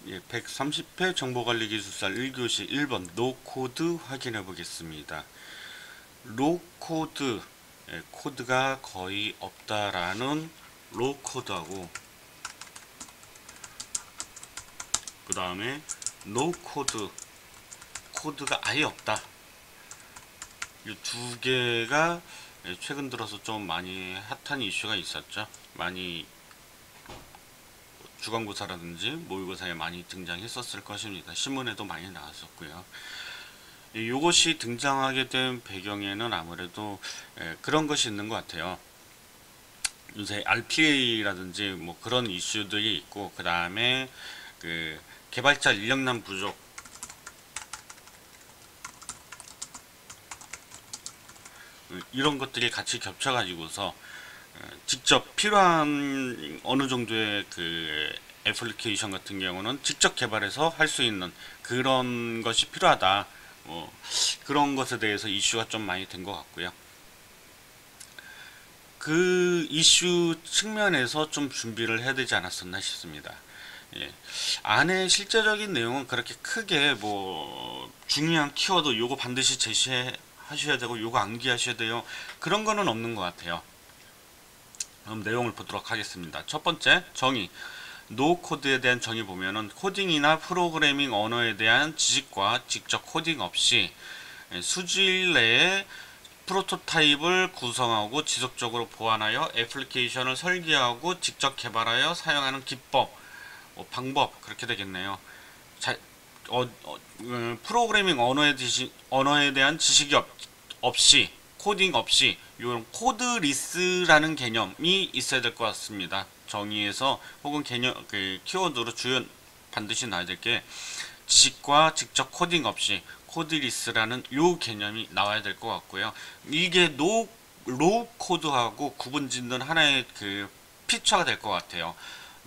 예, 130회 정보관리기술사 1교시 1번 노코드 확인해 보겠습니다. 로코드, 코드가 거의 없다라는 로코드하고, 그 다음에 노코드, 코드가 아예 없다. 이 두 개가 최근 들어서 좀 많이 핫한 이슈가 있었죠. 많이 주간고사라든지 모의고사에 많이 등장했었을 것입니다. 신문에도 많이 나왔었고요. 이것이 등장하게 된 배경에는 아무래도 그런 것이 있는 것 같아요. 요새 RPA라든지 뭐 그런 이슈들이 있고, 그 다음에 그 개발자 인력난 부족, 이런 것들이 같이 겹쳐가지고서 직접 필요한 어느 정도의 그 애플리케이션 같은 경우는 직접 개발해서 할 수 있는 그런 것이 필요하다. 그런 것에 대해서 이슈가 좀 많이 된 것 같고요. 그 이슈 측면에서 좀 준비를 해야 되지 않았었나 싶습니다. 예. 안에 실제적인 내용은 그렇게 크게 뭐 중요한 키워드 요거 반드시 제시하셔야 되고 요거 암기하셔야 돼요. 그런 거는 없는 것 같아요. 그럼 내용을 보도록 하겠습니다. 첫 번째, 정의. 노코드에 대한 정의 보면은 코딩이나 프로그래밍 언어에 대한 지식과 직접 코딩 없이 수주일 내에 프로토타입을 구성하고 지속적으로 보완하여 애플리케이션을 설계하고 직접 개발하여 사용하는 기법, 방법, 그렇게 되겠네요. 프로그래밍 언어에 대한 지식이 없이, 코딩 없이, 이런 코드리스라는 개념이 있어야 될 것 같습니다. 정의에서 혹은 개념, 키워드로 반드시 나와야 될 게 지식과 직접 코딩 없이 코드리스라는 요 개념이 나와야 될 것 같고요. 이게 로우 코드하고 구분 짓는 하나의 그 피처가 될 것 같아요.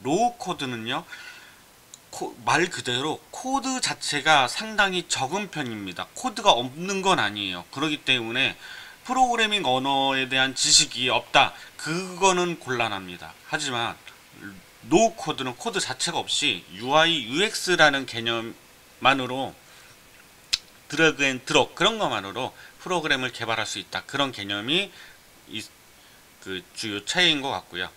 로우 코드는요, 말 그대로 코드 자체가 상당히 적은 편입니다. 코드가 없는 건 아니에요. 그렇기 때문에 프로그래밍 언어에 대한 지식이 없다, 그거는 곤란합니다. 하지만 노 코드는 코드 자체가 없이 UI, UX라는 개념만으로, 드래그 앤 드롭 그런 것만으로 프로그램을 개발할 수 있다, 그런 개념이 그 주요 차이인 것 같고요.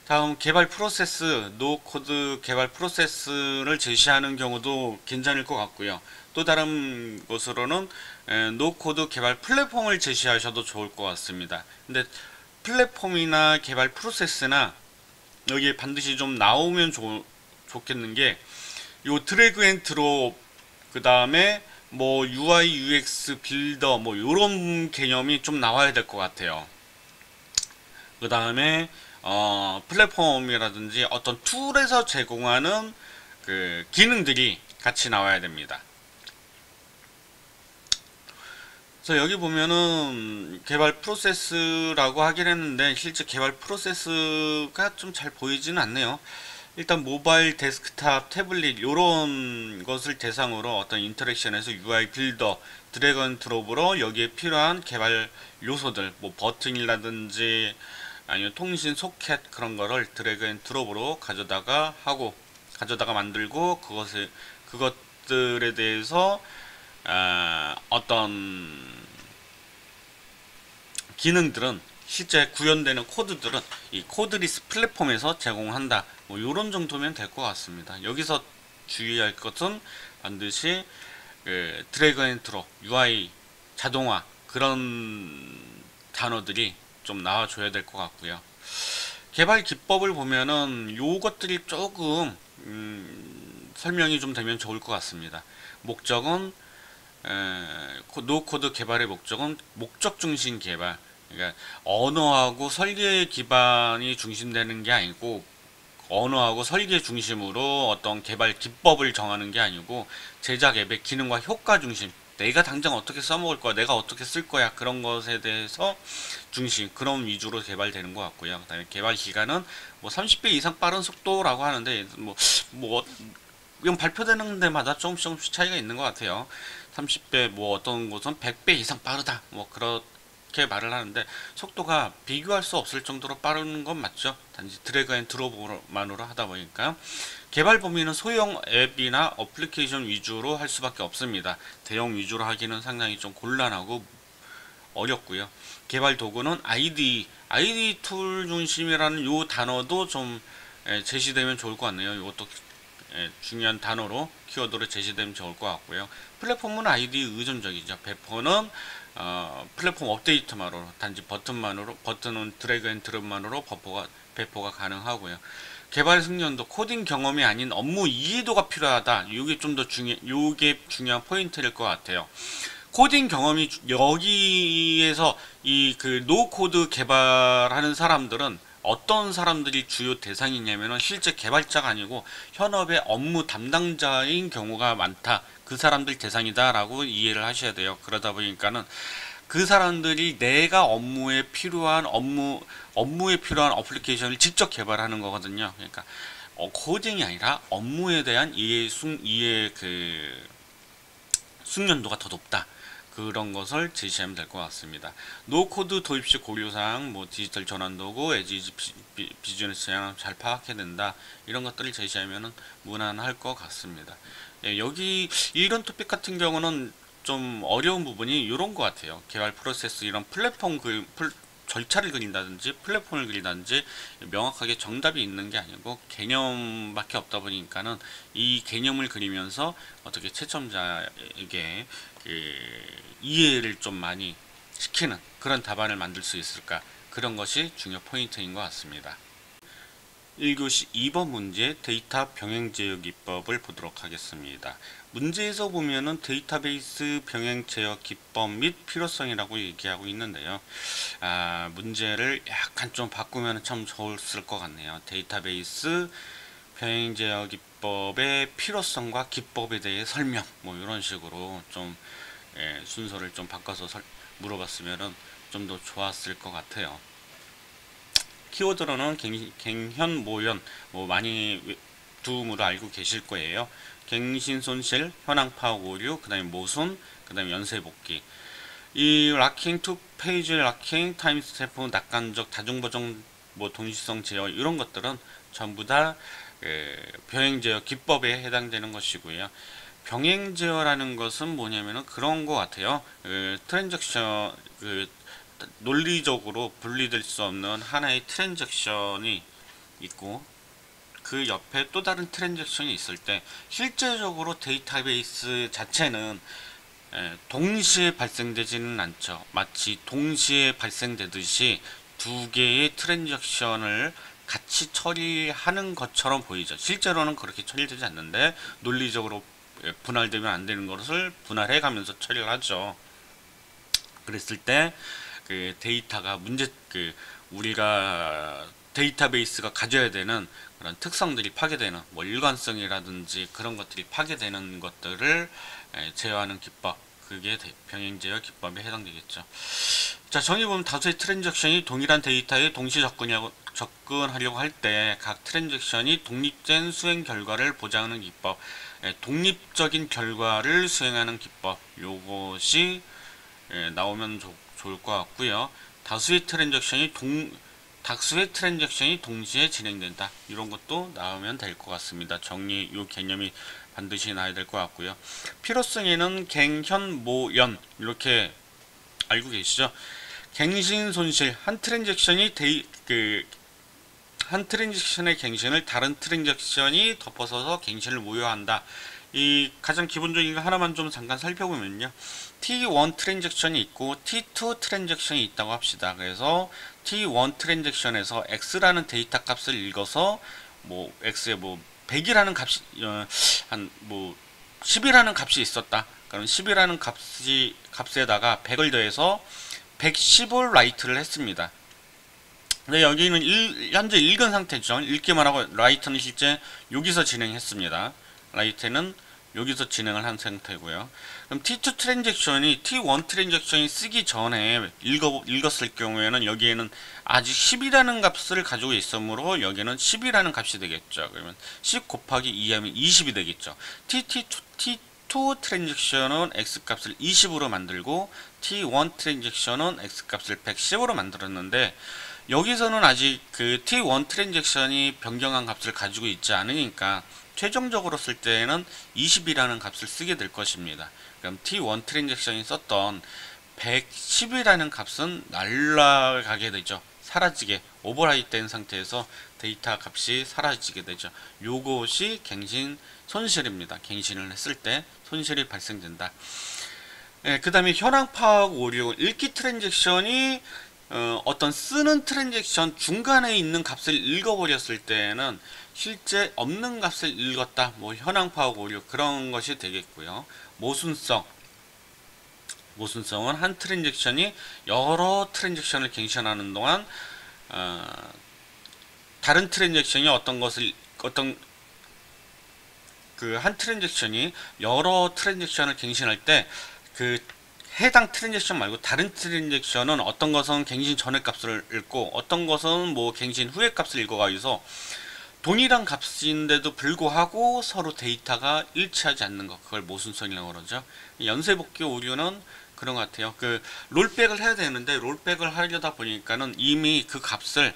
다음, 개발 프로세스, 노코드 개발 프로세스를 제시하는 경우도 괜찮을 것 같고요. 또 다른 것으로는 노코드 개발 플랫폼을 제시하셔도 좋을 것 같습니다. 근데 플랫폼이나 개발 프로세스나 여기에 반드시 좀 나오면 좋겠는 게, 요 드래그 앤 드롭, 그 다음에 뭐 UI, UX 빌더, 뭐 요런 개념이 좀 나와야 될 것 같아요. 그 다음에 플랫폼이라든지 어떤 툴에서 제공하는 그 기능들이 같이 나와야 됩니다. 그래서 여기 보면은 개발 프로세스라고 하긴 했는데 실제 개발 프로세스가 좀 잘 보이지는 않네요. 일단 모바일, 데스크탑, 태블릿 이런 것을 대상으로 어떤 인터랙션에서 UI 빌더, 드래그 앤 드롭으로 여기에 필요한 개발 요소들, 뭐 버튼이라든지 아니면 통신 소켓, 그런 거를 드래그 앤 드롭으로 가져다가 만들고, 그것들에 대해서 어떤 기능들은, 실제 구현되는 코드들은 이 코드리스 플랫폼에서 제공한다, 뭐 요런 정도면 될 것 같습니다. 여기서 주의할 것은 반드시 드래그 앤 드롭, UI, 자동화, 그런 단어들이 좀 나와줘야 될 것 같고요. 개발 기법을 보면은 요것들이 조금 설명이 좀 되면 좋을 것 같습니다. 목적은 노코드 개발의 목적은 목적 중심 개발, 그러니까 언어하고 설계 기반이 중심되는 게 아니고, 언어하고 설계 중심으로 어떤 개발 기법을 정하는 게 아니고, 제작 앱의 기능과 효과 중심, 내가 당장 어떻게 써먹을 거야, 내가 어떻게 쓸 거야, 그런 것에 대해서 중심, 그런 위주로 개발되는 것 같고요. 그다음에 개발 기간은 뭐 30배 이상 빠른 속도라고 하는데, 이건 발표되는 데마다 조금씩 차이가 있는 것 같아요. 30배, 뭐 어떤 곳은 100배 이상 빠르다, 뭐 그렇게 말을 하는데, 속도가 비교할 수 없을 정도로 빠른 건 맞죠. 단지 드래그 앤 드롭만으로 하다 보니까. 개발 범위는 소형 앱이나 어플리케이션 위주로 할 수밖에 없습니다. 대형 위주로 하기는 상당히 좀 곤란하고 어렵고요. 개발 도구는 IDE 툴 중심이라는 요 단어도 좀 제시되면 좋을 것 같네요. 이것도 중요한 단어로 키워드로 제시되면 좋을 것 같고요. 플랫폼은 IDE 의존적이죠. 배포는 플랫폼 업데이트만으로 단지 버튼은 드래그 앤 드롭만으로 배포가 가능하고요. 개발 승련도 코딩 경험이 아닌 업무 이해도가 필요하다. 이게 좀 더 요게 중요한 포인트일 것 같아요. 코딩 경험이 여기에서 이 그 노코드 개발하는 사람들은 어떤 사람들이 주요 대상이냐면은 실제 개발자가 아니고 현업의 업무 담당자인 경우가 많다. 그 사람들 대상이다라고 이해를 하셔야 돼요. 그러다 보니까는 그 사람들이 내가 업무에 필요한 어플리케이션을 직접 개발하는 거거든요. 그러니까 코딩이 아니라 업무에 대한 숙련도가 더 높다. 그런 것을 제시하면 될 것 같습니다. 노코드 도입 시 고려사항, 디지털 전환 도구, 에지 비즈니스 영향 잘 파악해야 된다. 이런 것들을 제시하면 무난할 것 같습니다. 여기 이런 토픽 같은 경우는 좀 어려운 부분이 이런 것 같아요. 개발 프로세스 이런 플랫폼 절차를 그린다든지 플랫폼을 그린다든지 명확하게 정답이 있는 게 아니고 개념밖에 없다 보니까는 이 개념을 그리면서 어떻게 채점자에게 이해를 좀 많이 시키는 그런 답안을 만들 수 있을까, 그런 것이 중요 포인트인 것 같습니다. 1교시 2번 문제 데이터 병행 제어 기법을 보도록 하겠습니다. 문제에서 보면은 데이터베이스 병행 제어 기법 및 필요성이라고 얘기하고 있는데요. 문제를 약간 좀 바꾸면 참 좋았을 것 같네요. 데이터베이스 병행 제어 기법의 필요성과 기법에 대해 설명, 이런 식으로 좀 순서를 좀 바꿔서 물어봤으면 좀 더 좋았을 것 같아요. 키워드로는 갱현, 모현 많이 두음으로 알고 계실 거예요. 갱신, 손실, 현황 파악 오류, 그 다음에 모순, 그 다음에 연쇄 복귀. 이 락킹, 투 페이지 락킹, 타임 스탬프, 낙관적, 다중보정, 동시성 제어 이런 것들은 전부 다 병행 제어 기법에 해당되는 것이고요. 병행 제어라는 것은 뭐냐면은 그런 것 같아요. 트랜잭션 논리적으로 분리될 수 없는 하나의 트랜잭션이 있고 그 옆에 또 다른 트랜잭션이 있을 때 실제적으로 데이터베이스 자체는 동시에 발생되지는 않죠. 마치 동시에 발생되듯이 두 개의 트랜잭션을 같이 처리하는 것처럼 보이죠. 실제로는 그렇게 처리되지 않는데 논리적으로 분할되면 안 되는 것을 분할해 가면서 처리를 하죠. 그랬을 때 그 데이터가 우리가 데이터베이스가 가져야 되는 그런 특성들이 파괴되는 일관성이라든지 그런 것들이 파괴되는 것들을 제어하는 기법, 그게 병행 제어 기법에 해당되겠죠. 자, 정의보면 다수의 트랜잭션이 동일한 데이터에 동시 접근하려고 할 때 각 트랜잭션이 독립된 수행 결과를 보장하는 기법, 독립적인 결과를 수행하는 기법, 요것이 나오면 좋을 것 같고요. 다수의 트랜잭션이 동시에 진행된다. 이런 것도 나오면 될 것 같습니다. 요 개념이 반드시 나와야 될 것 같고요. 필요성에는 갱, 현, 모, 연 이렇게 알고 계시죠? 갱신, 손실, 한 트랜잭션의 갱신을 다른 트랜잭션이 덮어서서 갱신을 무효한다. 이 가장 기본적인 거 하나만 좀 잠깐 살펴보면요. T1 트랜잭션이 있고 T2 트랜잭션이 있다고 합시다. 그래서 T1 트랜잭션에서 X라는 데이터 값을 읽어서 X에 100이라는 값이 10이라는 값이 있었다. 그럼 10이라는 값에다가 100을 더해서 110을 라이트를 했습니다. 근데 여기는 현재 읽은 상태죠. 읽기만 하고 라이트는 실제 여기서 진행했습니다. 라이트는 여기서 진행을 한 상태고요. 그럼 T2 트랜잭션이 T1 트랜잭션이 쓰기 전에 읽었을 경우에는 여기에는 아직 10이라는 값을 가지고 있으므로 여기는 10이라는 값이 되겠죠. 그러면 10 곱하기 2 하면 20이 되겠죠. T2 트랜잭션은 X값을 20으로 만들고 T1 트랜잭션은 X값을 110으로 만들었는데 여기서는 아직 그 T1 트랜잭션이 변경한 값을 가지고 있지 않으니까 최종적으로 쓸 때에는 20이라는 값을 쓰게 될 것입니다. 그럼 T1 트랜잭션이 썼던 110이라는 값은 날아가게 되죠. 사라지게 오버라이트 된 상태에서 데이터 값이 사라지게 되죠. 요것이 갱신 손실입니다. 갱신을 했을 때 손실이 발생된다. 그 다음에 현황 파악 오류, 읽기 트랜잭션이 어떤 쓰는 트랜잭션 중간에 있는 값을 읽어버렸을 때에는 실제 없는 값을 읽었다, 뭐 현황 파악 오류 그런 것이 되겠고요. 모순성은 한 트랜잭션이 여러 트랜잭션을 갱신하는 동안 다른 트랜잭션이 한 트랜잭션이 여러 트랜잭션을 갱신할 때 그 해당 트랜잭션 말고 다른 트랜잭션은 어떤 것은 갱신 전의 값을 읽고 어떤 것은 뭐 갱신 후의 값을 읽어가지고 동일한 값인데도 불구하고 서로 데이터가 일치하지 않는 것, 그걸 모순성이라고 그러죠. 연쇄복귀 오류는 그런 것 같아요. 그 롤백을 해야 되는데 롤백을 하려다 보니까는 이미 그 값을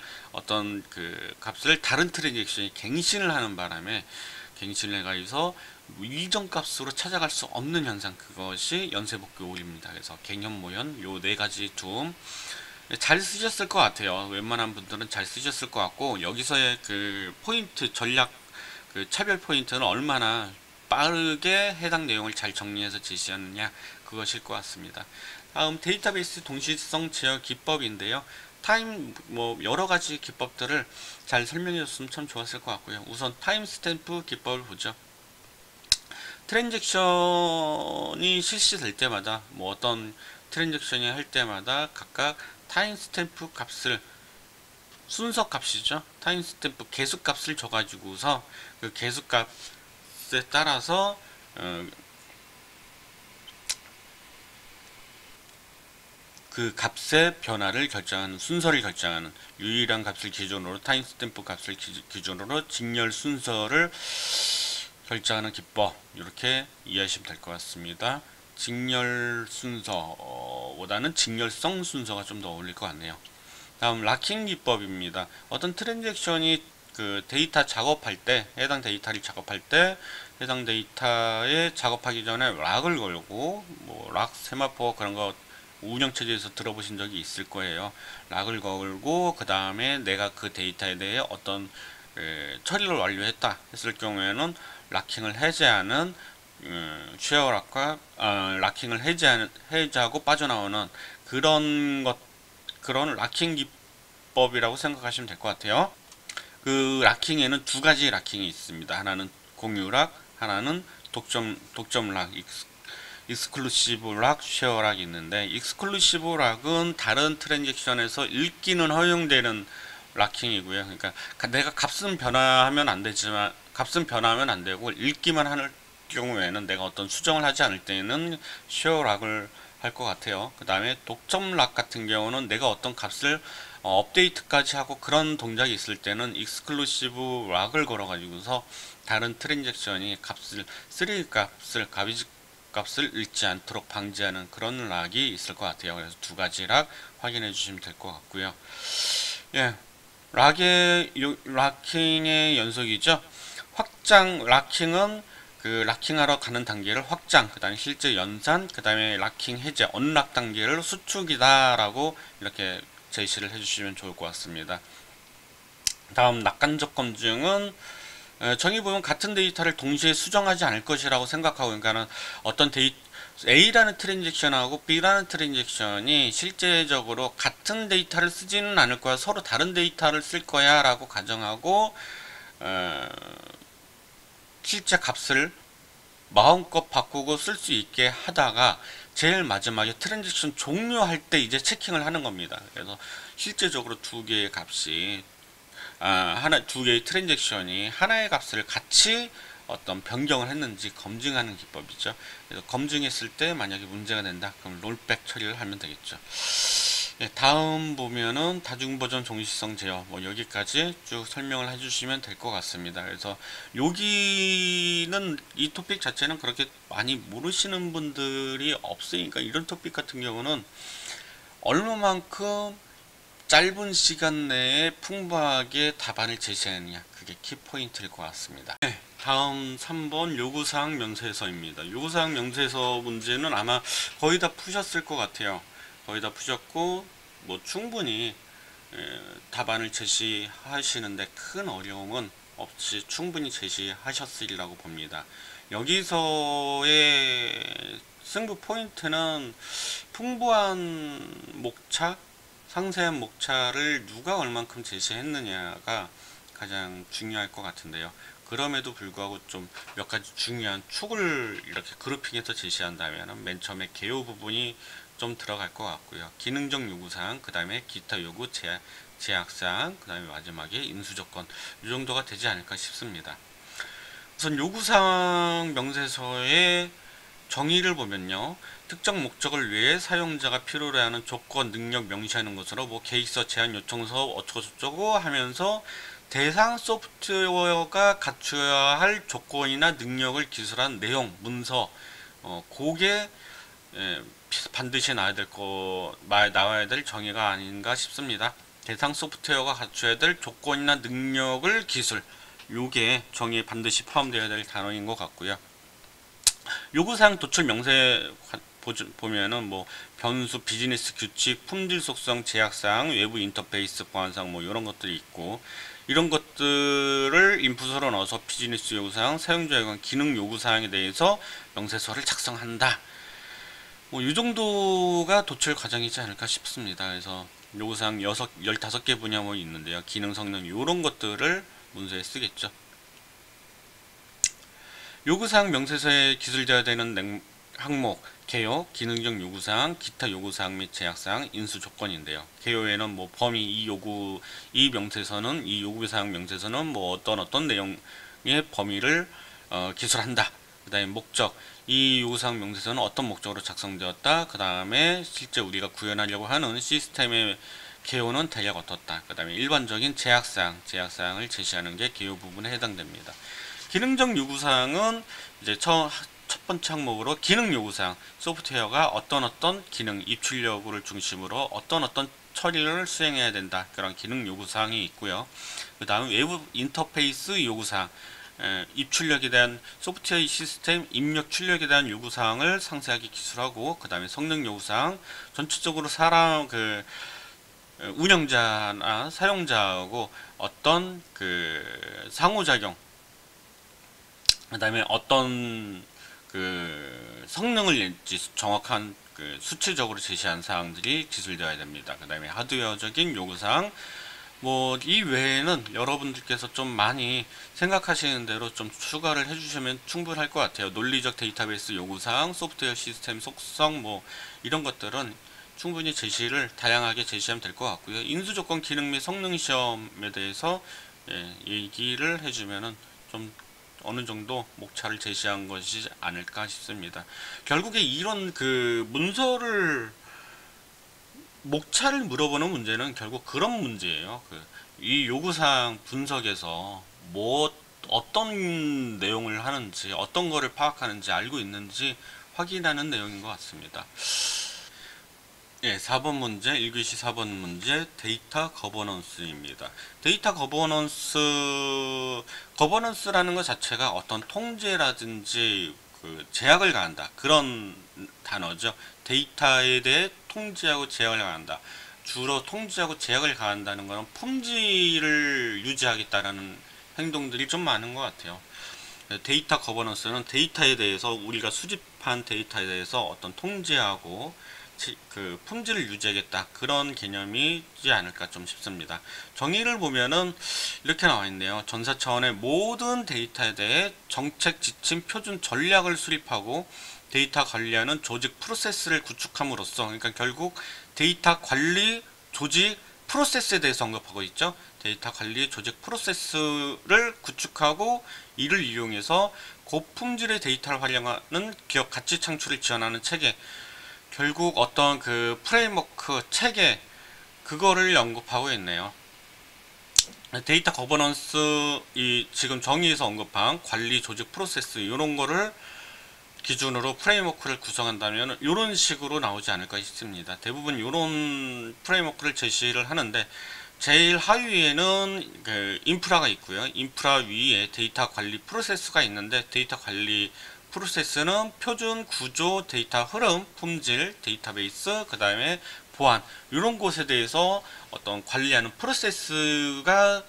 다른 트랜잭션이 갱신을 하는 바람에 갱신을 해가지고 이전 값으로 찾아갈 수 없는 현상, 그것이 연쇄복귀 오류입니다. 그래서 갱현 모현 요 네 가지 둠 잘 쓰셨을 것 같아요. 웬만한 분들은 잘 쓰셨을 것 같고, 여기서의 그 포인트 전략, 그 차별 포인트는 얼마나 빠르게 해당 내용을 잘 정리해서 제시하느냐, 그것일 것 같습니다. 다음 데이터베이스 동시성 제어 기법인데요. 뭐 여러 가지 기법들을 잘 설명해 줬으면 참 좋았을 것 같고요. 우선 타임 스탬프 기법을 보죠. 트랜잭션이 실시될 때마다, 뭐 어떤 트랜잭션이 할 때마다 각각 타임 스탬프 값을, 순서 값이죠. 타임 스탬프 개수 값을 줘가지고서 그 개수 값에 따라서 그 값의 변화를 결정하는, 순서를 결정하는 유일한 값을 기준으로, 타임 스탬프 값을 기준으로 직렬 순서를 결정하는 기법, 이렇게 이해하시면 될 것 같습니다. 직렬 순서보다는 직렬성 순서가 좀 더 어울릴 것 같네요. 다음 락킹 기법입니다. 어떤 트랜잭션이 그 데이터 작업할 때, 해당 데이터를 작업할 때, 해당 데이터에 작업하기 전에 락을 걸고, 뭐 락 세마포 그런 거 운영체제에서 들어보신 적이 있을 거예요. 락을 걸고 그 다음에 내가 그 데이터에 대해 어떤 처리를 완료했다 했을 경우에는 락킹을 해제하는 쉐어락과 락킹을 해제하고 빠져나오는 그런 락킹 기법이라고 생각하시면 될 것 같아요. 그 락킹에는 두 가지 락킹이 있습니다. 하나는 공유락, 하나는 독점 락, 익스클루시브 락, 쉐어 락이 있는데, 익스클루시브 락은 다른 트랜잭션에서 읽기는 허용되는 락킹이고요. 그러니까 내가 값은 변화하면 안 되고 읽기만 하는 경우에는, 내가 어떤 수정을 하지 않을 때는 쉐어 락을 할 것 같아요. 그 다음에 독점 락 같은 경우는 내가 어떤 값을 업데이트까지 하고 그런 동작이 있을 때는 익스클루시브 락을 걸어 가지고서 다른 트랜잭션이 쓰레기 값을, 가비지 값을 읽지 않도록 방지하는 그런 락이 있을 것 같아요. 그래서 두 가지 락 확인해 주시면 될 것 같고요. 예, 락킹의 연속이죠. 확장 락킹은 그 락킹하러 가는 단계를 확장, 그 다음에 실제 연산, 그 다음에 락킹 해제, 언락 단계를 수축이다 라고 이렇게 제시를 해주시면 좋을 것 같습니다. 다음 낙관적 검증은 정의 보면 같은 데이터를 동시에 수정하지 않을 것이라고 생각하고, 그러니까는 어떤 A라는 트랜잭션하고 B라는 트랜잭션이 실제적으로 같은 데이터를 쓰지는 않을 거야, 서로 다른 데이터를 쓸 거야 라고 가정하고 실제 값을 마음껏 바꾸고 쓸 수 있게 하다가 제일 마지막에 트랜잭션 종료할 때 이제 체킹을 하는 겁니다. 그래서 실제적으로 두 개의 값이 두 개의 트랜잭션이 하나의 값을 같이 어떤 변경을 했는지 검증하는 기법이죠. 그래서 검증했을 때 만약에 문제가 된다, 그럼 롤백 처리를 하면 되겠죠. 예, 다음 보면은 다중버전 종시성 제어, 뭐 여기까지 쭉 설명을 해주시면 될 것 같습니다. 그래서 여기는 이 토픽 자체는 그렇게 많이 모르시는 분들이 없으니까, 이런 토픽 같은 경우는 얼마만큼 짧은 시간 내에 풍부하게 답안을 제시하느냐, 그게 키포인트일 것 같습니다. 네, 다음 3번 요구사항 명세서입니다. 요구사항 명세서 문제는 아마 거의 다 푸셨을 것 같아요. 거의 다 푸셨고 뭐 충분히 답안을 제시하시는데 큰 어려움은 없이 충분히 제시하셨으리라고 봅니다. 여기서의 승부 포인트는 풍부한 목차, 상세한 목차를 누가 얼만큼 제시했느냐가 가장 중요할 것 같은데요. 그럼에도 불구하고 좀 몇 가지 중요한 축을 이렇게 그룹핑해서 제시한다면 맨 처음에 개요 부분이 좀 들어갈 것 같고요. 기능적 요구사항, 그 다음에 기타 요구 제약사항, 그 다음에 마지막에 인수조건, 이 정도가 되지 않을까 싶습니다. 우선 요구사항 명세서의 정의를 보면요, 특정 목적을 위해 사용자가 필요로 하는 조건, 능력 명시하는 것으로 뭐 계획서, 제안 요청서 어쩌고저쩌고 하면서 대상 소프트웨어가 갖춰야 할 조건이나 능력을 기술한 내용, 문서, 그게 반드시 나와야 될 정의가 아닌가 싶습니다. 대상 소프트웨어가 갖춰야 될 조건이나 능력을 기술, 요게 정의에 반드시 포함되어야 될 단어인 것 같고요. 요구사항 도출 명세 보면은 뭐 변수, 비즈니스 규칙, 품질 속성, 제약사항, 외부 인터페이스 보안사항 뭐 이런 것들이 있고, 이런 것들을 인풋으로 넣어서 비즈니스 요구사항, 사용자에 관한 기능 요구사항에 대해서 명세서를 작성한다. 뭐 이 정도가 도출 과정이지 않을까 싶습니다. 그래서 요구사항 15개 분야 뭐 있는데요. 기능, 성능 이런 것들을 문서에 쓰겠죠. 요구사항 명세서에 기술되어야 되는 항목, 개요, 기능적 요구사항, 기타 요구사항 및 제약사항, 인수조건인데요. 개요에는 뭐 범위, 이 명세서는, 이 요구사항 명세서는 뭐 어떤 내용의 범위를 기술한다. 그 다음에 목적, 이 요구사항 명세서는 어떤 목적으로 작성되었다. 그 다음에 실제 우리가 구현하려고 하는 시스템의 개요는 대략 어떻다. 그 다음에 일반적인 제약사항을 제시하는 게 개요 부분에 해당됩니다. 기능적 요구사항은 이제 첫 번째 항목으로 기능 요구사항, 소프트웨어가 어떤 기능, 입출 여부를 중심으로 어떤 처리를 수행해야 된다. 그런 기능 요구사항이 있고요. 그 다음 외부 인터페이스 요구사항, 입출력에 대한 소프트웨어 시스템 입력 출력에 대한 요구사항을 상세하게 기술하고, 그 다음에 성능 요구사항, 전체적으로 사람 운영자나 사용자하고 어떤 상호작용, 그 다음에 어떤 성능을 낼지 정확한 수치적으로 제시한 사항들이 기술되어야 됩니다. 그 다음에 하드웨어적인 요구사항, 뭐 이 외에는 여러분들께서 좀 많이 생각하시는 대로 좀 추가를 해주시면 충분할 것 같아요. 논리적 데이터베이스 요구사항, 소프트웨어 시스템 속성 뭐 이런 것들은 충분히 다양하게 제시하면 될 것 같고요. 인수조건 기능 및 성능 시험에 대해서 얘기를 해주면은 좀 어느 정도 목차를 제시한 것이 아닐까 싶습니다. 결국에 이런 문서를 목차를 물어보는 문제는 결국 그런 문제예요. 이 요구사항 분석에서 어떤 내용을 하는지, 어떤 거를 파악하는지 알고 있는지 확인하는 내용인 것 같습니다. 4번 문제, 1교시 4번 문제, 데이터 거버넌스입니다. 데이터 거버넌스라는 것 자체가 어떤 통제라든지 제약을 가한다. 그런 단어죠. 데이터에 대해 통제하고 제약을 가한다. 주로 통제하고 제약을 가한다는 것은 품질을 유지하겠다라는 행동들이 좀 많은 것 같아요. 데이터 거버넌스는 데이터에 대해서, 우리가 수집한 데이터에 대해서 어떤 통제하고 품질을 유지하겠다, 그런 개념이지 않을까 좀 싶습니다. 정의를 보면은 이렇게 나와 있네요. 전사 차원의 모든 데이터에 대해 정책, 지침, 표준, 전략을 수립하고 데이터 관리하는 조직 프로세스를 구축함으로써, 그러니까 결국 데이터 관리 조직 프로세스에 대해서 언급하고 있죠. 데이터 관리 조직 프로세스를 구축하고 이를 이용해서 고품질의 데이터를 활용하는 기업 가치 창출을 지원하는 체계, 결국 어떤 프레임워크 체계, 그거를 언급하고 있네요. 데이터 거버넌스, 이 지금 정의에서 언급한 관리 조직 프로세스, 이런 거를 기준으로 프레임워크를 구성한다면 이런 식으로 나오지 않을까 싶습니다. 대부분 이런 프레임워크를 제시를 하는데, 제일 하위에는 그 인프라가 있고요. 인프라 위에 데이터 관리 프로세스가 있는데 데이터 관리 프로세스는 표준 구조, 데이터 흐름, 품질, 데이터베이스, 그 다음에 보안 이런 곳에 대해서 어떤 관리하는 프로세스가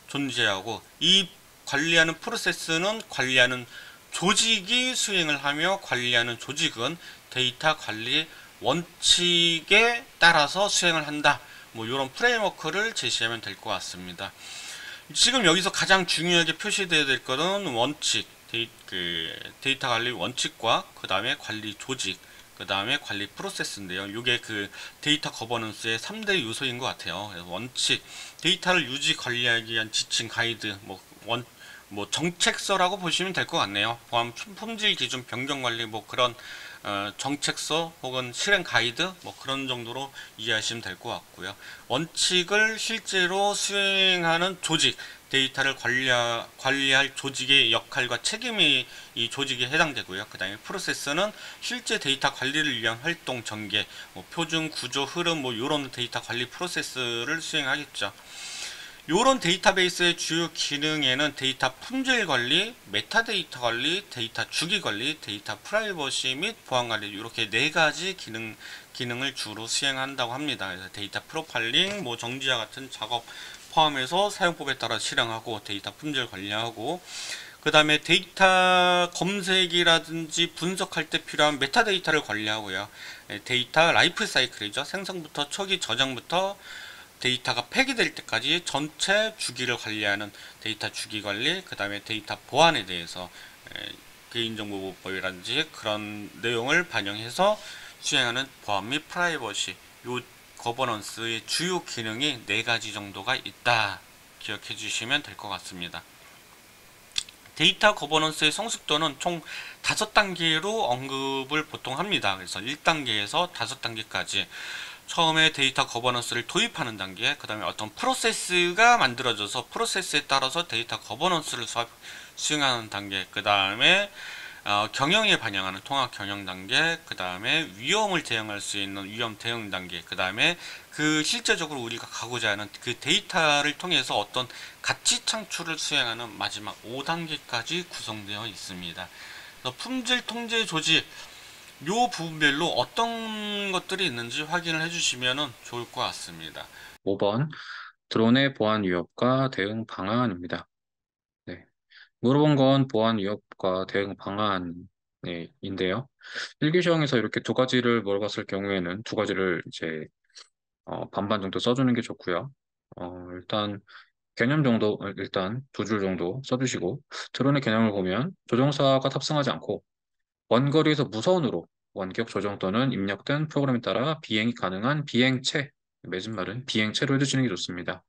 존재하고 이 관리하는 프로세스는 관리하는 조직이 수행을 하며 관리하는 조직은 데이터 관리 원칙에 따라서 수행을 한다. 뭐 이런 프레임워크를 제시하면 될 것 같습니다. 지금 여기서 가장 중요하게 표시되어야 될 것은 원칙, 데이터 관리 원칙과 그 다음에 관리 조직, 그 다음에 관리 프로세스인데요. 이게 그 데이터 거버넌스의 3대 요소인 것 같아요. 그래서 원칙, 데이터를 유지 관리하기 위한 지침 가이드, 뭐 정책서라고 보시면 될 것 같네요. 보안 품질 기준 변경 관리 뭐 그런 정책서 혹은 실행 가이드 뭐 그런 정도로 이해하시면 될 것 같고요. 원칙을 실제로 수행하는 조직, 데이터를 관리할 조직의 역할과 책임이 이 조직에 해당되고요. 그 다음에 프로세스는 실제 데이터 관리를 위한 활동 전개, 뭐 표준 구조 흐름 뭐 이런 데이터 관리 프로세스를 수행하겠죠. 이런 데이터베이스의 주요 기능에는 데이터 품질 관리, 메타데이터 관리, 데이터 주기 관리, 데이터 프라이버시 및 보안 관리 이렇게 네 가지 기능을 주로 수행한다고 합니다. 그래서 데이터 프로파일링, 뭐 정지와 같은 작업 포함해서 사용법에 따라 실행하고 데이터 품질 관리하고 그 다음에 데이터 검색이라든지 분석할 때 필요한 메타데이터를 관리하고요. 데이터 라이프 사이클이죠. 생성부터 초기 저장부터 데이터가 폐기될 때까지 전체 주기를 관리하는 데이터 주기 관리, 그 다음에 데이터 보안에 대해서 개인정보보호법이라든지 그런 내용을 반영해서 수행하는 보안 및 프라이버시, 요 거버넌스의 주요 기능이 네 가지 정도가 있다. 기억해 주시면 될 것 같습니다. 데이터 거버넌스의 성숙도는 총 5단계로 언급을 보통 합니다. 그래서 1단계에서 5단계까지 처음에 데이터 거버넌스를 도입하는 단계, 그 다음에 어떤 프로세스가 만들어져서 프로세스에 따라서 데이터 거버넌스를 수행하는 단계, 그 다음에 경영에 반영하는 통합 경영 단계, 그 다음에 위험을 대응할 수 있는 위험 대응 단계, 그 다음에 그 실제적으로 우리가 가고자 하는 그 데이터를 통해서 어떤 가치 창출을 수행하는 마지막 5단계까지 구성되어 있습니다. 품질 통제 조직, 요 부분별로 어떤 것들이 있는지 확인을 해주시면 좋을 것 같습니다. 5번, 드론의 보안 위협과 대응 방안입니다. 네. 물어본 건 보안 위협과 대응 방안인데요. 일기 시험에서 이렇게 두 가지를 물어봤을 경우에는 두 가지를 이제 반반 정도 써주는 게 좋고요. 일단 개념 정도, 일단 두 줄 정도 써주시고, 드론의 개념을 보면 조종사가 탑승하지 않고 원거리에서 무선으로 원격 조정 또는 입력된 프로그램에 따라 비행이 가능한 비행체, 맺은 말은 비행체로 해주시는 게 좋습니다.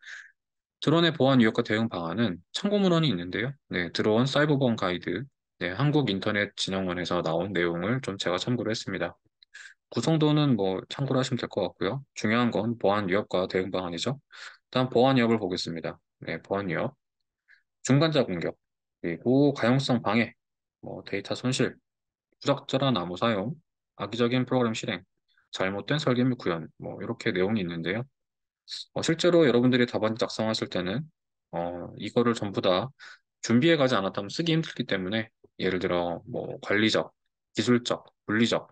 드론의 보안 위협과 대응 방안은 참고 문헌이 있는데요. 네, 드론 사이버 보안 가이드, 네, 한국인터넷진흥원에서 나온 내용을 좀 제가 참고를 했습니다. 구성도는 뭐 참고를 하시면 될 것 같고요. 중요한 건 보안 위협과 대응 방안이죠. 다음 보안 위협을 보겠습니다. 네, 보안 위협. 중간자 공격, 그리고 가용성 방해, 뭐 데이터 손실, 부적절한 암호 사용, 악의적인 프로그램 실행, 잘못된 설계 및 구현, 뭐 이렇게 내용이 있는데요. 실제로 여러분들이 답안 작성하실 때는 이거를 전부 다 준비해 가지 않았다면 쓰기 힘들기 때문에 예를 들어 뭐 관리적, 기술적, 물리적,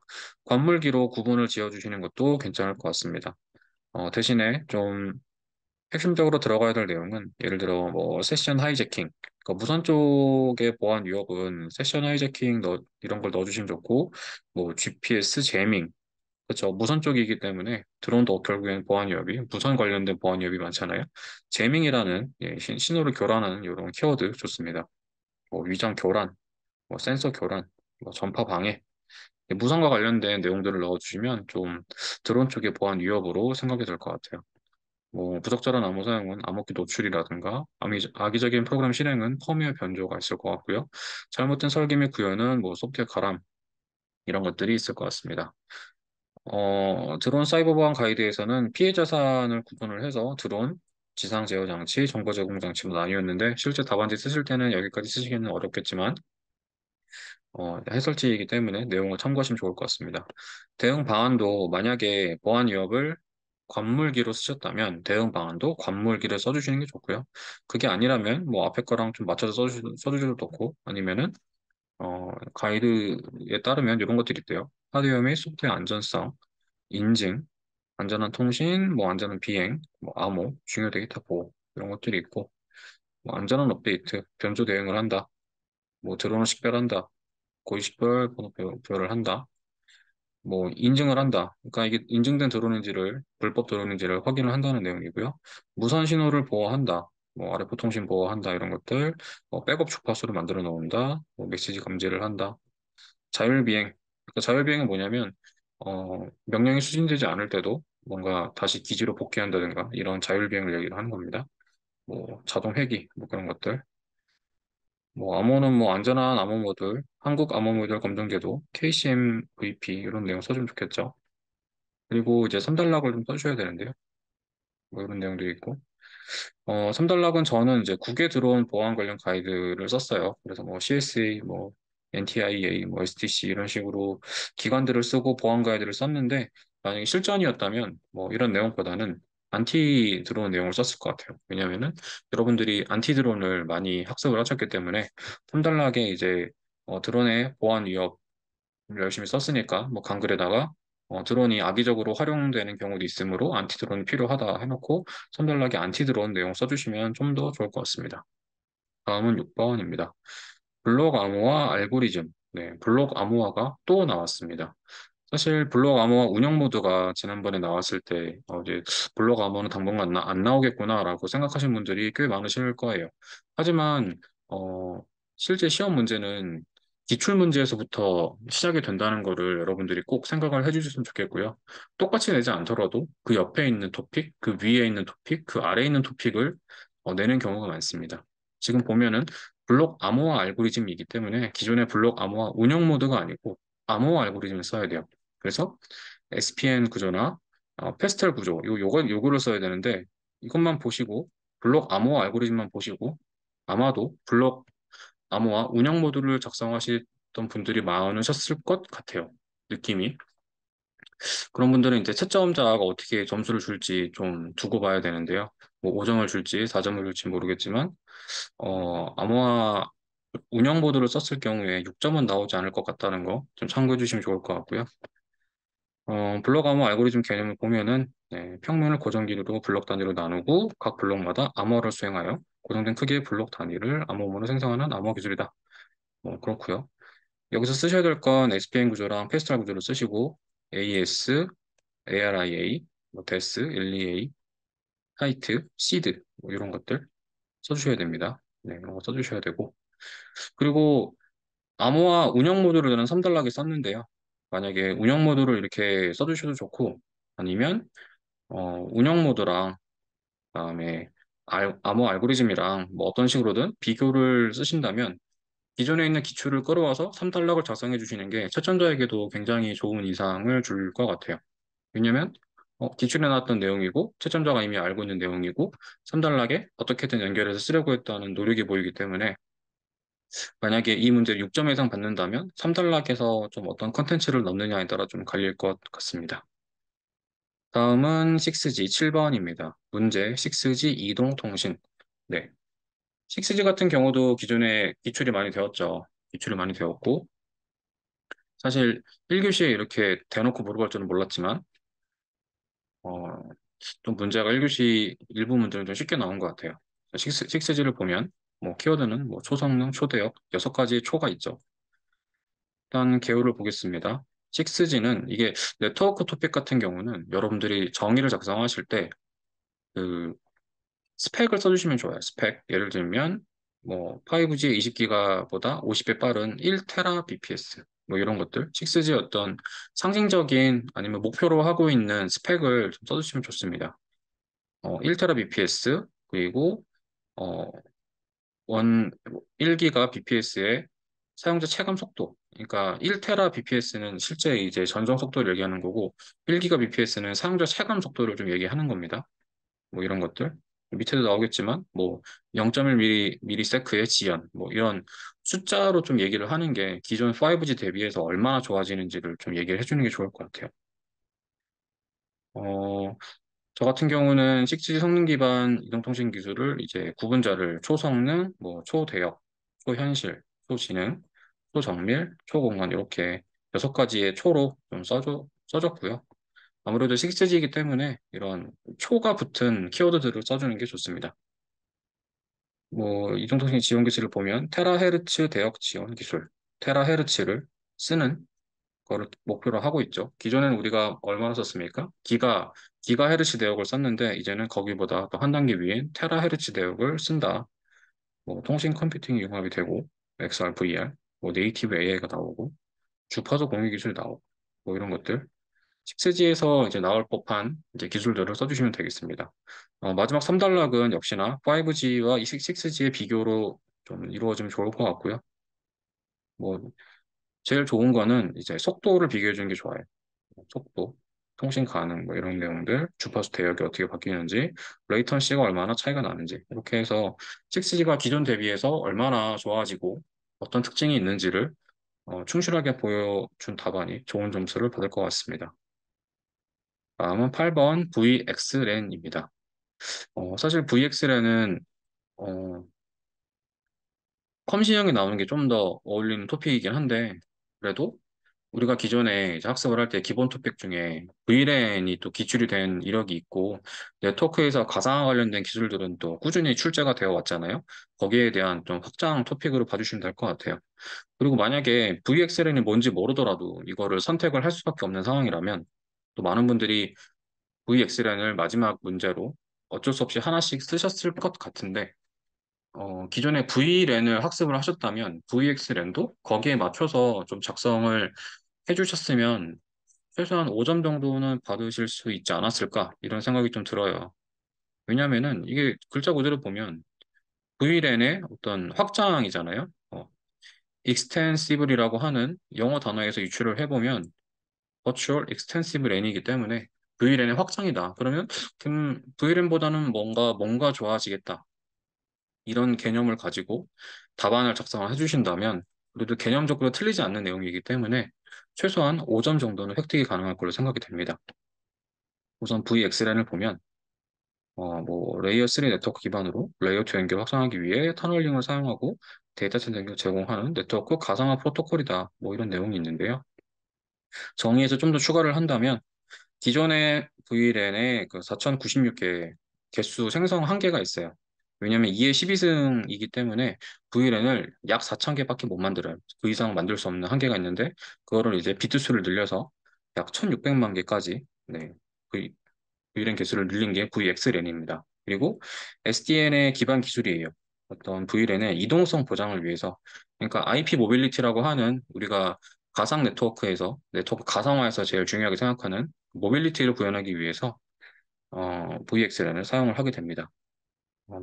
관물기로 구분을 지어주시는 것도 괜찮을 것 같습니다. 대신에 좀 핵심적으로 들어가야 될 내용은 예를 들어 뭐 세션 하이제킹, 그러니까 무선 쪽의 보안 위협은 세션 하이제킹 이런 걸 넣어주시면 좋고 뭐 GPS 제밍, 그렇죠. 무선 쪽이기 때문에 드론도 결국엔 보안 위협이 무선 관련된 보안 위협이 많잖아요. 제밍이라는 신호를 교란하는 이런 키워드 좋습니다. 뭐 위장 교란, 뭐 센서 교란, 뭐 전파 방해, 무선과 관련된 내용들을 넣어주시면 좀 드론 쪽의 보안 위협으로 생각이 될 것 같아요. 뭐 부적절한 암호 사용은 암호기 노출이라든가 악의적인 프로그램 실행은 펌웨어 변조가 있을 것 같고요. 잘못된 설계 및 구현은 뭐 소프트웨어 가람 이런 것들이 있을 것 같습니다. 드론 사이버 보안 가이드에서는 피해 자산을 구분을 해서 드론, 지상 제어 장치, 정보 제공 장치로 나뉘었는데 실제 답안지 쓰실 때는 여기까지 쓰시기는 어렵겠지만 해설지이기 때문에 내용을 참고하시면 좋을 것 같습니다. 대응 방안도 만약에 보안 위협을 관물기로 쓰셨다면 대응 방안도 관물기를 써주시는 게 좋고요. 그게 아니라면 뭐 앞에 거랑 좀 맞춰서 써주셔도 좋고 아니면은 가이드에 따르면 이런 것들이 있대요. 하드웨어 및 소프트웨어 안전성, 인증, 안전한 통신, 뭐 안전한 비행, 뭐 암호, 중요 데이터 보호 이런 것들이 있고 뭐 안전한 업데이트, 변조 대응을 한다, 뭐 드론을 식별한다, 고위식별 번호표를 한다, 뭐 인증을 한다. 그러니까 이게 인증된 드론인지를 불법 드론인지를 확인을 한다는 내용이고요. 무선 신호를 보호한다. 뭐 RF 통신 보호한다 이런 것들, 백업 주파수를 만들어 놓는다, 뭐 메시지 감지를 한다. 자율비행. 그러니까 자율비행은 뭐냐면 명령이 수신되지 않을 때도 뭔가 다시 기지로 복귀한다든가 이런 자율비행을 얘기를 하는 겁니다. 뭐 자동 회귀 뭐 그런 것들. 뭐 암호는 뭐 안전한 암호 모듈, 한국 암호 모듈 검증제도, KCM VP 이런 내용 써주면 좋겠죠. 그리고 이제 3단락을 좀 써주셔야 되는데요. 뭐 이런 내용도 있고. 3단락은 저는 이제 국외 들어온 보안 관련 가이드를 썼어요. 그래서 뭐 CSA, 뭐 NTIA, 뭐 STC 이런 식으로 기관들을 쓰고 보안 가이드를 썼는데 만약에 실전이었다면 뭐 이런 내용보다는 안티 드론 내용을 썼을 것 같아요. 왜냐면은 여러분들이 안티 드론을 많이 학습을 하셨기 때문에 3단락에 이제 드론의 보안 위협 열심히 썼으니까 뭐 강글에다가 드론이 악의적으로 활용되는 경우도 있으므로 안티 드론이 필요하다 해놓고 선별나게 안티 드론 내용 써주시면 좀 더 좋을 것 같습니다. 다음은 6번입니다. 블록 암호화 알고리즘. 네, 블록 암호화가 또 나왔습니다. 사실 블록 암호화 운영 모드가 지난번에 나왔을 때 이제 블록 암호는 당분간 안 나오겠구나라고 생각하신 분들이 꽤 많으실 거예요. 하지만 어, 실제 시험 문제는 기출 문제에서부터 시작이 된다는 거를 여러분들이 꼭 생각을 해주셨으면 좋겠고요. 똑같이 내지 않더라도 그 옆에 있는 토픽, 그 위에 있는 토픽, 그 아래에 있는 토픽을 내는 경우가 많습니다. 지금 보면은 블록 암호화 알고리즘이기 때문에 기존의 블록 암호화 운영 모드가 아니고 암호화 알고리즘을 써야 돼요. 그래서 SPN 구조나 페스텔 구조, 요거를 써야 되는데 이것만 보시고 블록 암호화 알고리즘만 보시고 아마도 블록 암호화 운영 모듈을 작성하시던 분들이 많으셨을 것 같아요. 느낌이. 그런 분들은 이제 채점자가 어떻게 점수를 줄지 좀 두고 봐야 되는데요. 뭐 5점을 줄지 4점을 줄지 모르겠지만 암호화 운영 모듈을 썼을 경우에 6점은 나오지 않을 것 같다는 거 좀 참고해 주시면 좋을 것 같고요. 블록 암호 알고리즘 개념을 보면은 네, 평면을 고정 길이로 블록 단위로 나누고 각 블록마다 암호를 수행하여 고정된 크기의 블록 단위를 암호문을 생성하는 암호 기술이다. 그렇고요. 여기서 쓰셔야 될 건 SPN 구조랑 페스탈 구조를 쓰시고 AES, ARIA, 뭐 DES, LEA, 하이트, 시드 이런 것들 써주셔야 됩니다. 네, 이런 거 써주셔야 되고 그리고 암호화 운영 모듈을 저는 3단락에 썼는데요. 만약에 운영 모듈을 이렇게 써주셔도 좋고 아니면 운영 모드랑 그다음에 암호 알고리즘이랑 뭐 어떤 식으로든 비교를 쓰신다면 기존에 있는 기출을 끌어와서 3단락을 작성해 주시는 게 채점자에게도 굉장히 좋은 인상을 줄 것 같아요. 왜냐면 기출에 나왔던 내용이고 채점자가 이미 알고 있는 내용이고 3단락에 어떻게든 연결해서 쓰려고 했다는 노력이 보이기 때문에 만약에 이 문제를 6점 이상 받는다면 3단락에서 좀 어떤 컨텐츠를 넣느냐에 따라 좀 갈릴 것 같습니다. 다음은 6G 7번입니다. 문제 6G 이동통신. 네. 6G 같은 경우도 기존에 기출이 많이 되었죠. 기출이 많이 되었고, 사실 1교시에 이렇게 대놓고 물어볼 줄은 몰랐지만, 어, 좀 문제가 1교시 일부 문제는 좀 쉽게 나온 것 같아요. 6G를 보면, 뭐, 키워드는 뭐, 초성능, 초대역, 6가지의 초가 있죠. 일단 개요를 보겠습니다. 6G는 이게 네트워크 토픽 같은 경우는 여러분들이 정의를 작성하실 때, 그 스펙을 써주시면 좋아요. 스펙. 예를 들면, 뭐, 5G 20기가보다 50배 빠른 1테라 bps. 뭐 이런 것들. 6G 어떤 상징적인 아니면 목표로 하고 있는 스펙을 좀 써주시면 좋습니다. 1테라 bps, 그리고, 어, 1기가 bps의 사용자 체감 속도. 그러니까 1테라 bps는 실제 이제 전송 속도를 얘기하는 거고, 1기가 bps는 사용자 체감 속도를 좀 얘기하는 겁니다. 뭐 이런 것들 밑에도 나오겠지만 뭐 0.1ms의 지연 뭐 이런 숫자로 좀 얘기를 하는 게 기존 5G 대비해서 얼마나 좋아지는지를 좀 얘기를 해주는 게 좋을 것 같아요. 어, 저 같은 경우는 6G 성능 기반 이동통신 기술을 이제 구분자를 초성능, 뭐 초대역, 초현실, 초지능, 초정밀, 초공간 이렇게 6가지의 초로 좀 써줬고요. 아무래도 6G이기 때문에 이런 초가 붙은 키워드들을 써주는 게 좋습니다. 뭐 이동통신 지원 기술을 보면 테라헤르츠 대역 지원 기술, 테라헤르츠를 쓰는 거를 목표로 하고 있죠. 기존에는 우리가 얼마나 썼습니까? 기가헤르츠 대역을 썼는데 이제는 거기보다 또 한 단계 위인 테라헤르츠 대역을 쓴다. 뭐 통신 컴퓨팅 융합이 되고 XR, VR, 뭐 네이티브 AI가 나오고 주파수 공유 기술이 나오고 뭐 이런 것들 6G에서 이제 나올 법한 이제 기술들을 써주시면 되겠습니다. 마지막 3단락은 역시나 5G와 6G의 비교로 좀 이루어지면 좋을 것 같고요. 뭐 제일 좋은 거는 이제 속도를 비교해 주는 게 좋아요. 속도, 통신 가능 뭐 이런 내용들, 주파수 대역이 어떻게 바뀌는지, 레이턴시가 얼마나 차이가 나는지 이렇게 해서 6G가 기존 대비해서 얼마나 좋아지고 어떤 특징이 있는지를 충실하게 보여준 답안이 좋은 점수를 받을 것 같습니다. 다음은 8번 VXLAN입니다. 사실 VXLAN은 컴시형에 나오는 게 좀 더 어울리는 토픽이긴 한데 그래도 우리가 기존에 이제 학습을 할 때 기본 토픽 중에 VLAN이 또 기출이 된 이력이 있고 네트워크에서 가상화 관련된 기술들은 또 꾸준히 출제가 되어 왔잖아요. 거기에 대한 좀 확장 토픽으로 봐주시면 될 것 같아요. 그리고 만약에 VXLAN이 뭔지 모르더라도 이거를 선택을 할 수밖에 없는 상황이라면 또 많은 분들이 VXLAN을 마지막 문제로 어쩔 수 없이 하나씩 쓰셨을 것 같은데 기존에 VLAN을 학습을 하셨다면 VXLAN도 거기에 맞춰서 좀 작성을 해주셨으면 최소한 5점 정도는 받으실 수 있지 않았을까 이런 생각이 좀 들어요. 왜냐면은 이게 글자 그대로 보면 VLAN의 어떤 확장이잖아요. extensively라고 하는 영어 단어에서 유출을 해보면 virtual extensive LAN이기 때문에 VLAN의 확장이다. 그러면 VLAN보다는 뭔가 좋아지겠다. 이런 개념을 가지고 답안을 작성을 해주신다면 그래도 개념적으로 틀리지 않는 내용이기 때문에 최소한 5점 정도는 획득이 가능할 걸로 생각이 됩니다. 우선 VXLAN을 보면 뭐 레이어 3 네트워크 기반으로 레이어 2 연결 확장하기 위해 터널링을 사용하고 데이터 센터 연결 제공하는 네트워크 가상화 프로토콜이다. 뭐 이런 내용이 있는데요. 정의에서 좀 더 추가를 한다면 기존의 VLAN에 그 4096개 개수 생성 한계가 있어요. 왜냐하면 2의 12승이기 때문에 VLAN을 약 4000개밖에 못 만들어요. 그 이상 만들 수 없는 한계가 있는데 그거를 이제 비트 수를 늘려서 약 1600만 개까지 네, VLAN 개수를 늘린 게 VXLAN입니다. 그리고 SDN의 기반 기술이에요. 어떤 VLAN의 이동성 보장을 위해서 그러니까 IP 모빌리티라고 하는 우리가 가상 네트워크에서 네트워크 가상화에서 제일 중요하게 생각하는 모빌리티를 구현하기 위해서 VXLAN을 사용을 하게 됩니다.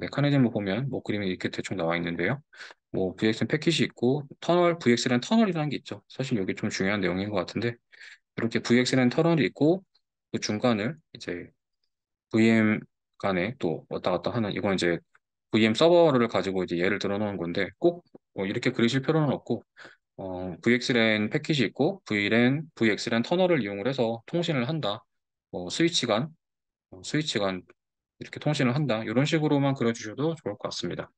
메커니즘을 보면 뭐 그림이 이렇게 대충 나와 있는데요. 뭐 VXLAN 패킷이 있고 VXLAN 터널이라는 게 있죠. 사실 이게 좀 중요한 내용인 것 같은데 이렇게 VXLAN 터널이 있고 그 중간을 이제 VM 간에 또 왔다 갔다 하는 이건 이제 VM 서버를 가지고 이제 예를 들어 놓은 건데 꼭 이렇게 그리실 필요는 없고 VXLAN 패킷이 있고 VXLAN 터널을 이용을 해서 통신을 한다. 스위치 간 이렇게 통신을 한다. 이런 식으로만 그려주셔도 좋을 것 같습니다.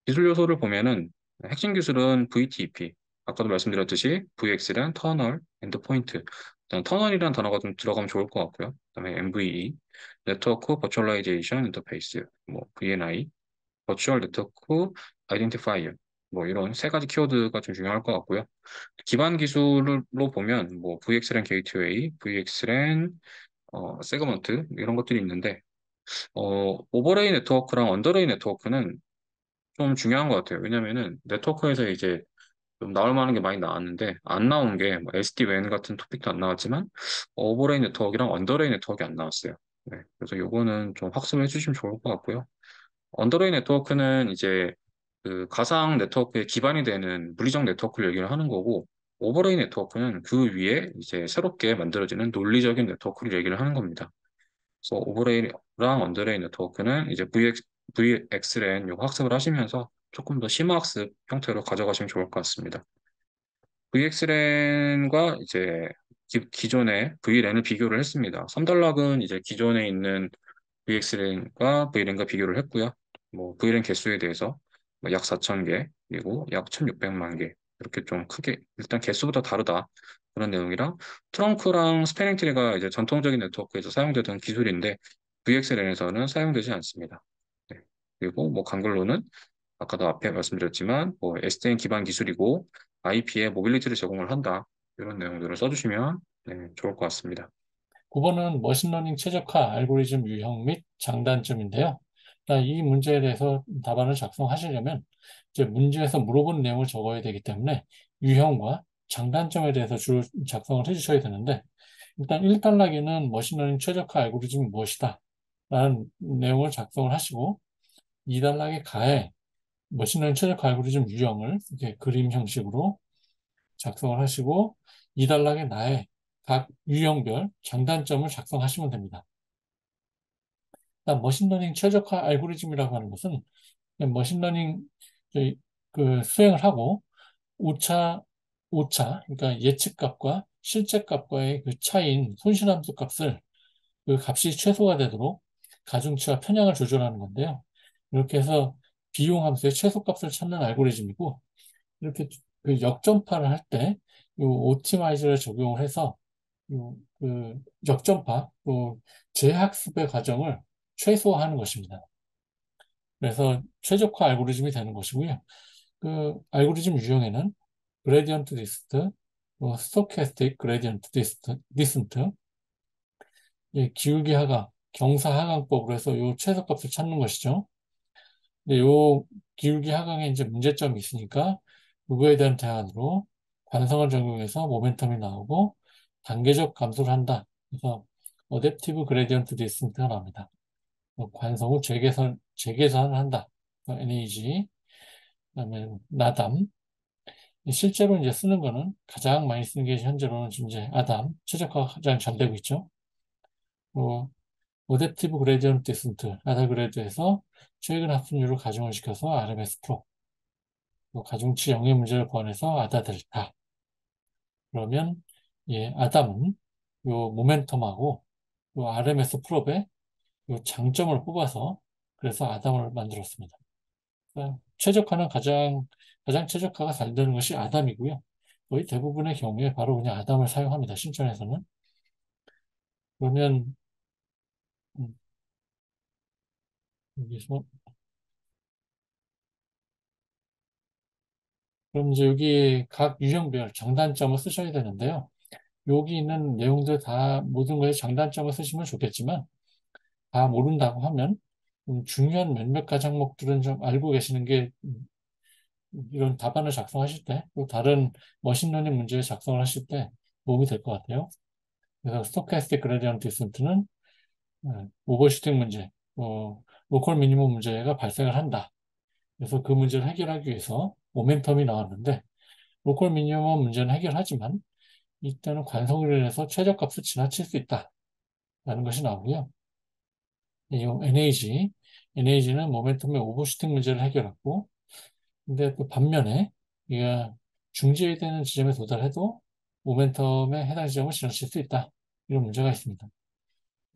기술 요소를 보면은 핵심 기술은 VTP, 아까도 말씀드렸듯이 VXLAN, 터널, 엔드포인트. 일단 터널이라는 단어가 좀 들어가면 좋을 것 같고요. 그다음에 MVE, 네트워크 버추얼라이제이션 인터페이스, 뭐 VNI, 버추얼 네트워크 아이덴티파이어. 뭐 이런 세 가지 키워드가 좀 중요할 것 같고요. 기반 기술로 보면 뭐 VXLAN 게이트웨이, VXLAN 세그먼트 이런 것들이 있는데 오버레이 네트워크랑 언더레이 네트워크는 좀 중요한 것 같아요. 왜냐면은 네트워크에서 이제 좀 나올 만한 게 많이 나왔는데 안 나온 게 SD-WAN 같은 토픽도 안 나왔지만 오버레이 네트워크랑 언더레이 네트워크가 안 나왔어요. 네, 그래서 요거는 좀 학습을 해주시면 좋을 것 같고요. 언더레이 네트워크는 이제 그 가상 네트워크에 기반이 되는 물리적 네트워크를 얘기를 하는 거고 오버레이 네트워크는 그 위에 이제 새롭게 만들어지는 논리적인 네트워크를 얘기를 하는 겁니다. 그래서 오버레이랑 언더레이 네트워크는 이제 VXLAN 요거 학습을 하시면서 조금 더 심화 학습 형태로 가져가시면 좋을 것 같습니다. VXLAN과 이제 기존의 VLAN을 비교를 했습니다. 3단락은 이제 기존에 있는 VXLAN과 VLAN과 비교를 했고요. 뭐 VLAN 개수에 대해서 뭐약 4,000개 그리고 약 1,600만 개 이렇게 좀 크게 일단 개수보다 다르다 그런 내용이랑 트렁크랑 스패닝 트리가 이제 전통적인 네트워크에서 사용되던 기술인데 VXLAN에서는 사용되지 않습니다. 네. 그리고 뭐 강글로는 아까도 앞에 말씀드렸지만 뭐 SDN 기반 기술이고 IP에 모빌리티를 제공을 한다 이런 내용들을 써주시면 네, 좋을 것 같습니다. 9번은 머신러닝 최적화 알고리즘 유형 및 장단점인데요. 이 문제에 대해서 답안을 작성하시려면 이제 문제에서 물어본 내용을 적어야 되기 때문에 유형과 장단점에 대해서 주로 작성을 해주셔야 되는데 일단 1단락에는 머신러닝 최적화 알고리즘이 무엇이다 라는 내용을 작성을 하시고 2단락에 가에 머신러닝 최적화 알고리즘 유형을 이렇게 그림 형식으로 작성을 하시고 2단락에 나의 각 유형별 장단점을 작성하시면 됩니다. 머신러닝 최적화 알고리즘이라고 하는 것은 머신러닝 그 수행을 하고 오차, 그러니까 예측값과 실제값과의 그 차이인 손실함수 값을 그 값이 최소가 되도록 가중치와 편향을 조절하는 건데요. 이렇게 해서 비용함수의 최소값을 찾는 알고리즘이고 이렇게 그 역전파를 할 때 이 오티마이저를 적용을 해서 그 역전파 또 재학습의 과정을 최소화하는 것입니다. 그래서 최적화 알고리즘이 되는 것이고요. 그 알고리즘 유형에는 그레디언트 디스트, 스토캐스틱 그레디언트 디스트, 기울기 하강, 경사 하강법으로 해서 이 최소값을 찾는 것이죠. 근데 요 기울기 하강에 이제 문제점이 있으니까 그거에 대한 대안으로 관성을 적용해서 모멘텀이 나오고 단계적 감소를 한다. 그래서 어댑티브 그레디언트 디스턴트가 나옵니다. 관성을 재계산을 한다. NAG, 그다음에 나담. 실제로 이제 쓰는 거는 가장 많이 쓰는 게 현재로는 지금 이제 아담, 최적화가 가장 잘 되고 있죠. 어댑티브 그레디언트 디스턴트, 아다 그레드에서 최근 합순율을 가중을 시켜서 RMS 프로, 가중치 영의 문제를 구한해서 아다 델타. 그러면 아담은 요 모멘텀하고 요 RMS 프로의 요 장점을 뽑아서 그래서 아담을 만들었습니다. 그러니까 최적화는 가장 최적화가 잘 되는 것이 아담이고요. 거의 대부분의 경우에 바로 그냥 아담을 사용합니다. 실전에서는. 그러면 음, 여기서 그럼 이제 여기 각 유형별 장단점을 쓰셔야 되는데요. 여기 있는 내용들 다 모든 거에 장단점을 쓰시면 좋겠지만 다 모른다고 하면 중요한 몇몇 가지 항목들은 좀 알고 계시는 게 이런 답안을 작성하실 때 또 다른 머신러닝 문제 작성을 하실 때 도움이 될 것 같아요. 그래서 스토캐스틱 그레디언트 디센트는 오버슈팅 문제, 로컬 미니멈 문제가 발생을 한다. 그래서 그 문제를 해결하기 위해서 모멘텀이 나왔는데 로컬 미니멈 문제는 해결하지만 이때는 관성으로 인해서 최저값을 지나칠 수 있다라는 것이 나오고요. 이 NAG는 모멘텀의 오버슈팅 문제를 해결했고 근데 또 반면에 이가 중지해야 되는 지점에 도달해도 모멘텀에 해당 지점을 지나칠 수 있다. 이런 문제가 있습니다.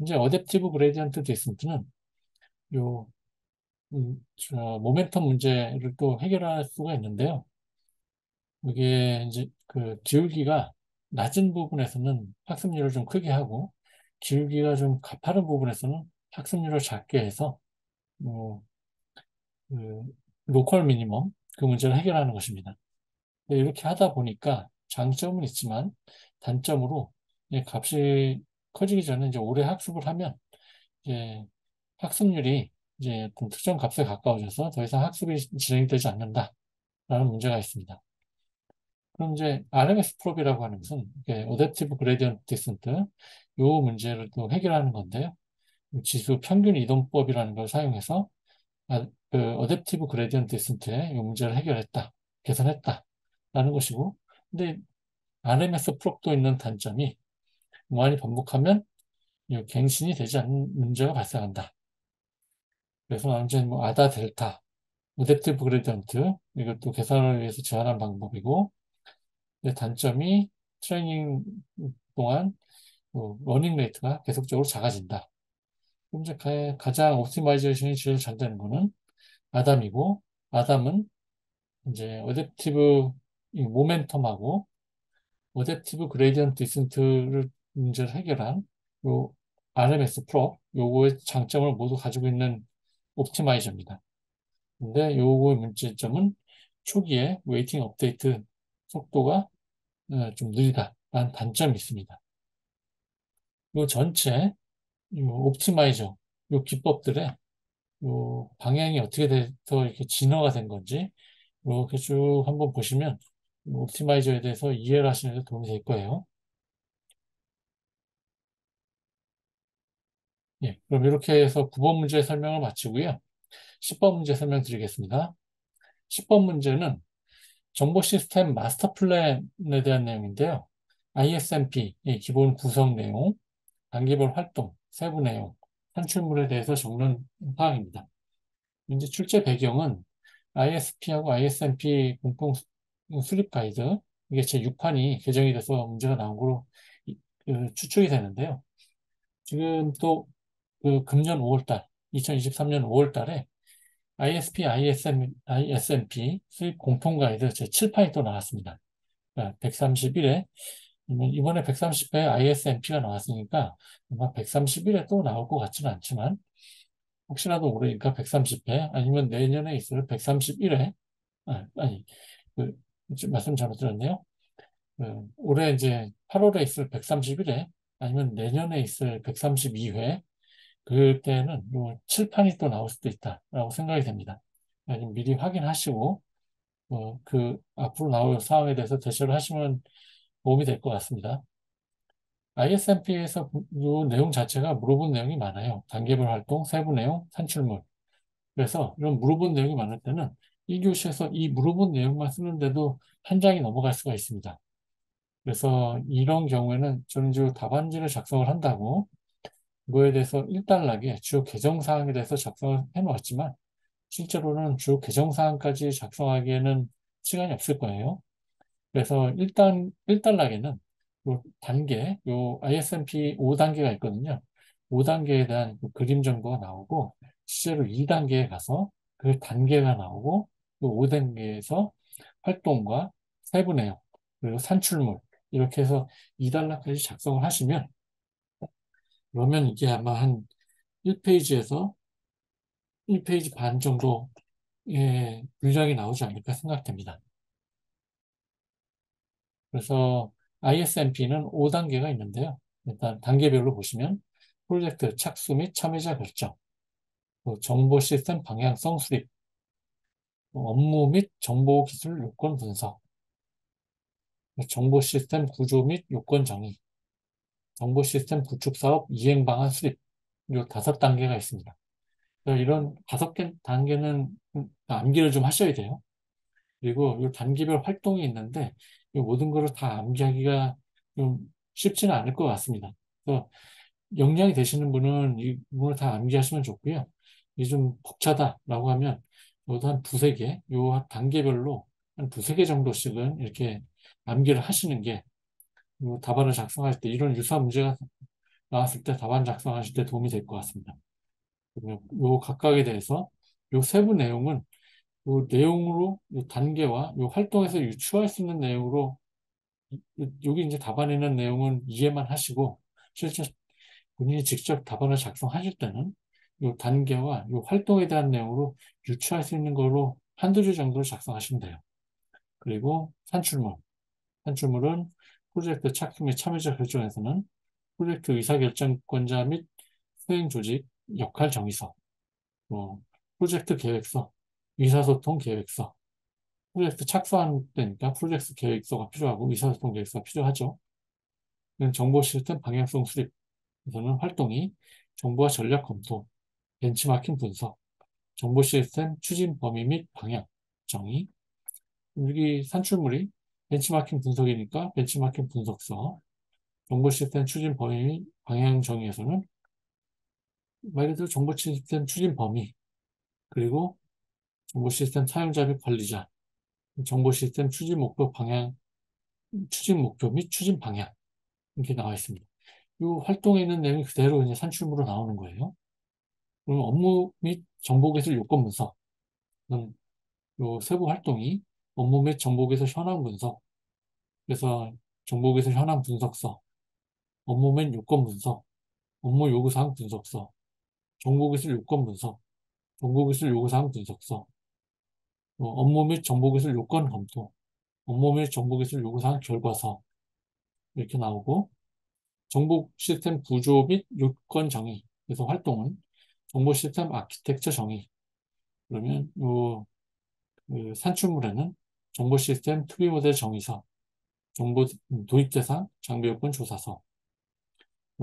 이제 어댑티브 그레디언트 디센트는 요 모멘텀 문제를 또 해결할 수가 있는데요. 이게 이제 그 기울기가 낮은 부분에서는 학습률을 좀 크게 하고 기울기가 좀 가파른 부분에서는 학습률을 작게 해서 뭐, 그 로컬 미니멈 그 문제를 해결하는 것입니다. 이렇게 하다 보니까 장점은 있지만 단점으로 값이 커지기 전에 이제 오래 학습을 하면 이제 학습률이 이제 어떤 특정 값에 가까워져서 더 이상 학습이 진행이 되지 않는다라는 문제가 있습니다. 그럼 이제 RMS 프롭이라고 하는 것은 어댑티브 그레디언트 디센트 요 문제를 또 해결하는 건데요. 지수 평균 이동법이라는 걸 사용해서 어댑티브 그레디언트 디센트의 이 문제를 해결했다, 개선했다라는 것이고, 근데 RMS 프롭도 있는 단점이 무한히 반복하면 이 갱신이 되지 않는 문제가 발생한다. 그래서 완전 뭐 아다 델타, 어댑티브 그레디언트 이것도 계산을 위해서 제한한 방법이고, 근데 단점이 트레이닝 동안 러닝 레이트가 계속적으로 작아진다. 그럼 이제 가장 옵티마이제이션이 제일 잘 되는 거는 아담이고, 아담은 이제 어댑티브 모멘텀하고 어댑티브 그레디언트 디센트를 문제를 해결한 요 RMS 프로 요거의 장점을 모두 가지고 있는 옵티마이저입니다. 근데 요거의 문제점은 초기에 웨이팅 업데이트 속도가 좀 느리다라는 단점이 있습니다. 요 전체 요 옵티마이저 요 기법들의 요 방향이 어떻게 돼서 이렇게 진화가 된 건지 이렇게 쭉 한번 보시면 옵티마이저에 대해서 이해를 하시는 데 도움이 될 거예요. 예, 그럼 이렇게 해서 9번 문제 설명을 마치고요. 10번 문제 설명드리겠습니다. 10번 문제는 정보 시스템 마스터 플랜에 대한 내용인데요. ISMP의 기본 구성 내용, 단계별 활동, 세부 내용, 산출물에 대해서 적는 사항입니다. 이제 출제 배경은 ISP하고 ISMP 공통 수립 가이드, 이게 제6판이 개정이 돼서 문제가 나온 거로 추측이 되는데요. 지금 또 그 금년 5월달, 2023년 5월달에 ISP, ISMP 수입 공통 가이드 제7판이 또 나왔습니다. 131회, 이번에 130회 ISMP가 나왔으니까 아마 131회 또 나올 것 같지는 않지만 혹시라도 모르니까 130회 아니면 내년에 있을 131회 아니 말씀 잘못 들었네요. 올해 이제 8월에 있을 131회 아니면 내년에 있을 132회 그때는 요 칠판이 또 나올 수도 있다라고 생각이 됩니다. 그러니까 미리 확인하시고 그 앞으로 나올 사항에 대해서 대처를 하시면 도움이 될 것 같습니다. ISMP에서 이 내용 자체가 물어본 내용이 많아요. 단계별 활동, 세부 내용, 산출물. 그래서 이런 물어본 내용이 많을 때는 1교시에서 이 물어본 내용만 쓰는데도 한 장이 넘어갈 수가 있습니다. 그래서 이런 경우에는 저는 이제 답안지를 작성을 한다고 그거에 대해서 일단락에 주요 개정사항에 대해서 작성을 해놓았지만 실제로는 주요 개정사항까지 작성하기에는 시간이 없을 거예요. 그래서 일단락에는 요 단계, 요 ISMP 5단계가 있거든요. 5단계에 대한 그 그림 정보가 나오고 실제로 2단계에 가서 그 단계가 나오고 그 5단계에서 활동과 세부 내용 그리고 산출물 이렇게 해서 2단락까지 작성을 하시면 그러면 이게 아마 한 1페이지에서 1페이지 반 정도의 분량이 나오지 않을까 생각됩니다. 그래서 ISMP는 5단계가 있는데요. 일단 단계별로 보시면 프로젝트 착수 및 참여자 결정, 또 정보 시스템 방향성 수립, 또 업무 및 정보 기술 요건 분석, 정보 시스템 구조 및 요건 정의, 정보 시스템 구축 사업 이행 방안 수립, 이 5단계가 있습니다. 이런 5개 단계는 암기를 좀 하셔야 돼요. 그리고 이 단계별 활동이 있는데 이 모든 것을 다 암기하기가 좀 쉽지는 않을 것 같습니다. 그래서 역량이 되시는 분은 이 부분을 다 암기하시면 좋고요. 이게 좀 벅차다라고 하면 이것도 한 두세 개, 요 단계별로 한 두세 개 정도씩은 이렇게 암기를 하시는 게 답안을 작성할 때 이런 유사한 문제가 나왔을 때 답안 작성하실 때 도움이 될 것 같습니다. 그러면 요 각각에 대해서 요 세부 내용은 요 내용으로 요 단계와 요 활동에서 유추할 수 있는 내용으로 여기 이제 답안에는 내용은 이해만 하시고 실제 본인이 직접 답안을 작성하실 때는 요 단계와 요 활동에 대한 내용으로 유추할 수 있는 걸로 한두 줄 정도를 작성하시면 돼요. 그리고 산출물. 산출물은 프로젝트 착수 및 참여자 결정에서는 프로젝트 의사결정권자 및 수행 조직 역할 정의서, 프로젝트 계획서, 의사소통 계획서, 프로젝트 착수하는 때니까 프로젝트 계획서가 필요하고 의사소통 계획서가 필요하죠. 정보 시스템 방향성 수립에서는 활동이 정보와 전략 검토, 벤치마킹 분석, 정보 시스템 추진 범위 및 방향 정의. 여기 산출물이 벤치마킹 분석이니까 벤치마킹 분석서, 정보 시스템 추진 범위 및 방향 정의에서는 말 그대로 정보 시스템 추진 범위, 그리고 정보 시스템 사용자 및 관리자, 정보 시스템 추진 목표 및 추진 방향, 이렇게 나와 있습니다. 이 활동에 있는 내용이 그대로 이제 산출물로 나오는 거예요. 그럼 업무 및 정보기술 요건 분석. 요 세부 활동이 업무 및 정보기술 현황 분석. 그래서 정보기술 현황 분석서, 업무 및 요건 분석, 업무 요구사항 분석서, 정보기술 요건 분석, 정보기술 요구사항 분석서, 업무 및 정보기술 요건 검토, 업무 및 정보기술 요구사항 결과서 이렇게 나오고 정보 시스템 구조 및 요건 정의. 그래서 활동은 정보 시스템 아키텍처 정의. 그러면 그 산출물에는 정보 시스템 투비 모델 정의서, 정보 도입 대상 장비 요건 조사서,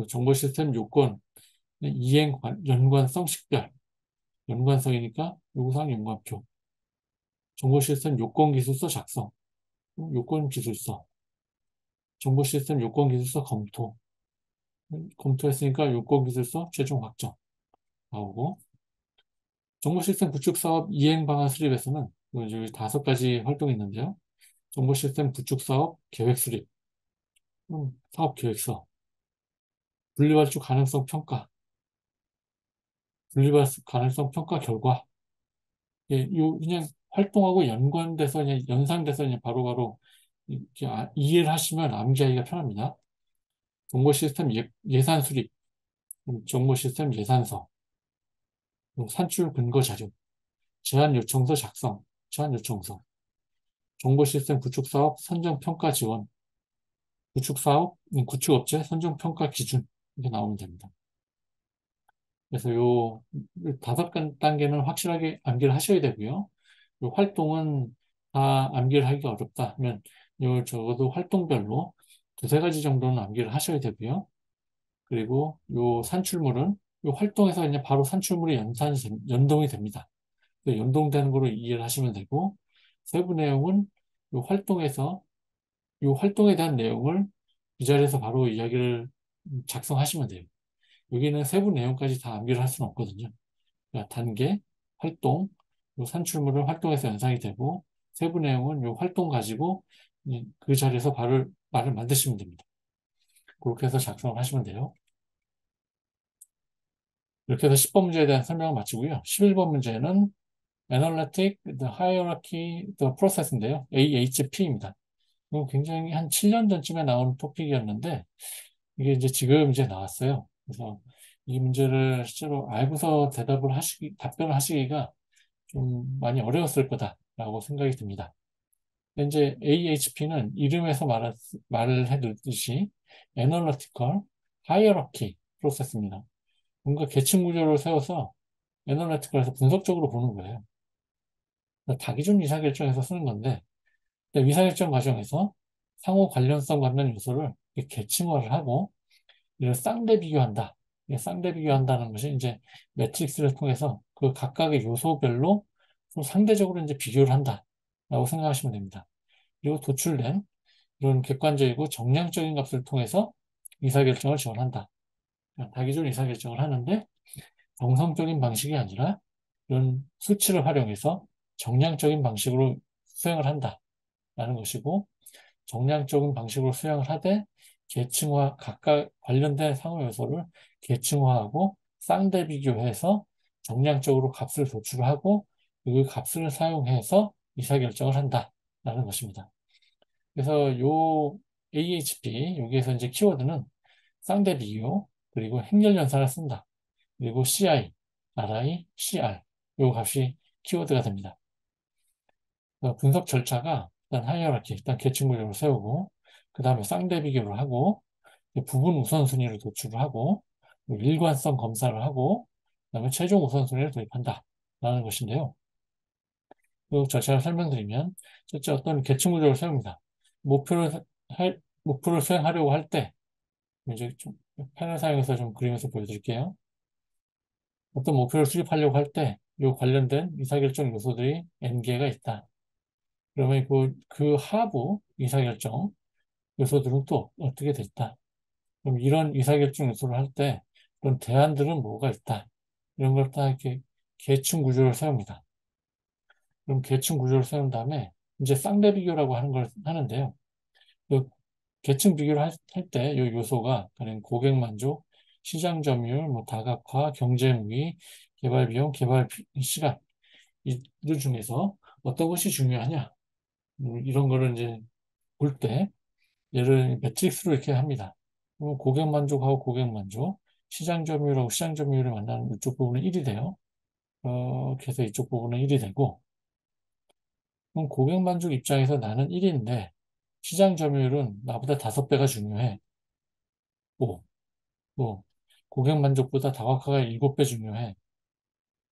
정보 시스템 요건 이행 연관성 식별, 연관성이니까 요구사항 연관표, 정보 시스템 요건 기술서 작성, 요건 기술서, 정보 시스템 요건 기술서 검토, 검토했으니까 요건 기술서 최종 확정 나오고 정보 시스템 구축 사업 이행 방안 수립에서는 여기 5가지 활동이 있는데요. 정보 시스템 구축 사업 계획 수립, 사업 계획서, 분리발주 가능성 평가, 분리발주 가능성 평가 결과. 예, 요 그냥 활동하고 연관돼서 그냥 연상돼서 그냥 바로바로 이렇게 이해를 하시면 암기하기가 편합니다. 정보 시스템 예산 수립, 정보 시스템 예산서, 산출 근거 자료, 제안 요청서 작성, 제안 요청서, 정보 시스템 구축 사업 선정 평가 지원, 구축 사업, 구축 업체 선정 평가 기준 이렇게 나오면 됩니다. 그래서 요 5단계는 확실하게 암기를 하셔야 되고요. 요 활동은 다 암기를 하기가 어렵다 하면 요 적어도 활동별로 2-3가지 정도는 암기를 하셔야 되고요. 그리고 요 산출물은 요 활동에서 그냥 바로 산출물이 연동이 됩니다. 연동되는 거로 이해를 하시면 되고 세부 내용은 요 활동에서 요 활동에 대한 내용을 이 자리에서 바로 이야기를 작성하시면 돼요. 여기는 세부 내용까지 다 암기를 할 수는 없거든요. 그러니까 단계, 활동, 요 산출물은 활동에서 연상이 되고 세부 내용은 요 활동 가지고 그 자리에서 말을 만드시면 됩니다. 그렇게 해서 작성을 하시면 돼요. 이렇게 해서 10번 문제에 대한 설명을 마치고요. 11번 문제는 Analytic, the Hierarchy, the Process인데요. AHP입니다. 이거 굉장히 한 7년 전쯤에 나온 토픽이었는데 이게 이제 지금 이제 나왔어요. 그래서 이 문제를 실제로 알고서 답변을 하시기가 좀 많이 어려웠을 거다라고 생각이 듭니다. 이제 AHP는 이름에서 말을 해두듯이 Analytical Hierarchy Process입니다. 뭔가 계층 구조를 세워서 애널리티컬에서 분석적으로 보는 거예요. 다기준 의사결정에서 쓰는 건데 의사결정 과정에서 상호 관련성 갖는 요소를 계층화를 하고 이를 쌍대 비교한다. 쌍대 비교한다는 것이 이제 매트릭스를 통해서 그 각각의 요소별로 좀 상대적으로 이제 비교를 한다라고 생각하시면 됩니다. 그리고 도출된 이런 객관적이고 정량적인 값을 통해서 의사결정을 지원한다. 다기준 의사결정을 하는데 정성적인 방식이 아니라 이런 수치를 활용해서 정량적인 방식으로 수행을 한다라는 것이고 정량적인 방식으로 수행을 하되 계층화 각각 관련된 상호 요소를 계층화하고 쌍대 비교해서 정량적으로 값을 도출하고 그 값을 사용해서 의사결정을 한다라는 것입니다. 그래서 요 AHP 여기에서 이제 키워드는 쌍대 비교 그리고 행렬 연산을 쓴다. 그리고 CI, RI, CR 요 값이 키워드가 됩니다. 분석 절차가 일단 하이어라키, 일단 계층 구조를 세우고 그 다음에 쌍대 비교를 하고 부분 우선순위를 도출을 하고 일관성 검사를 하고 그 다음에 최종 우선순위를 도입한다 라는 것인데요. 그 절차를 설명드리면 첫째 어떤 계층 구조를 세웁니다. 목표를 수행하려고 할 때 이제 좀 펜을 사용해서 좀 그리면서 보여드릴게요. 어떤 목표를 수립하려고 할 때 이 관련된 의사결정 요소들이 N개가 있다. 그러면 그 하부 의사결정 요소들은 또 어떻게 됐다. 그럼 이런 의사결정 요소를 할 때 그런 대안들은 뭐가 있다. 이런 걸 다 이렇게 계층 구조를 세웁니다. 그럼 계층 구조를 세운 다음에 이제 쌍대 비교라고 하는 걸 하는데요. 그 계층 비교를 할 때 이 요소가 그냥 고객 만족, 시장 점유율, 뭐 다각화, 경쟁 우위, 개발 비용, 개발 시간 이들 중에서 어떤 것이 중요하냐 이런 거를 이제 볼 때 얘를 매트릭스로 이렇게 합니다. 그럼 고객 만족하고 고객 만족, 시장 점유율하고 시장 점유율을 만나는 이쪽 부분은 1이 돼요. 이렇게 해서 이쪽 부분은 1이 되고 그럼 고객 만족 입장에서 나는 1인데 시장 점유율은 나보다 5배가 중요해. 5. 또 고객 만족보다 다각화가 7배 중요해.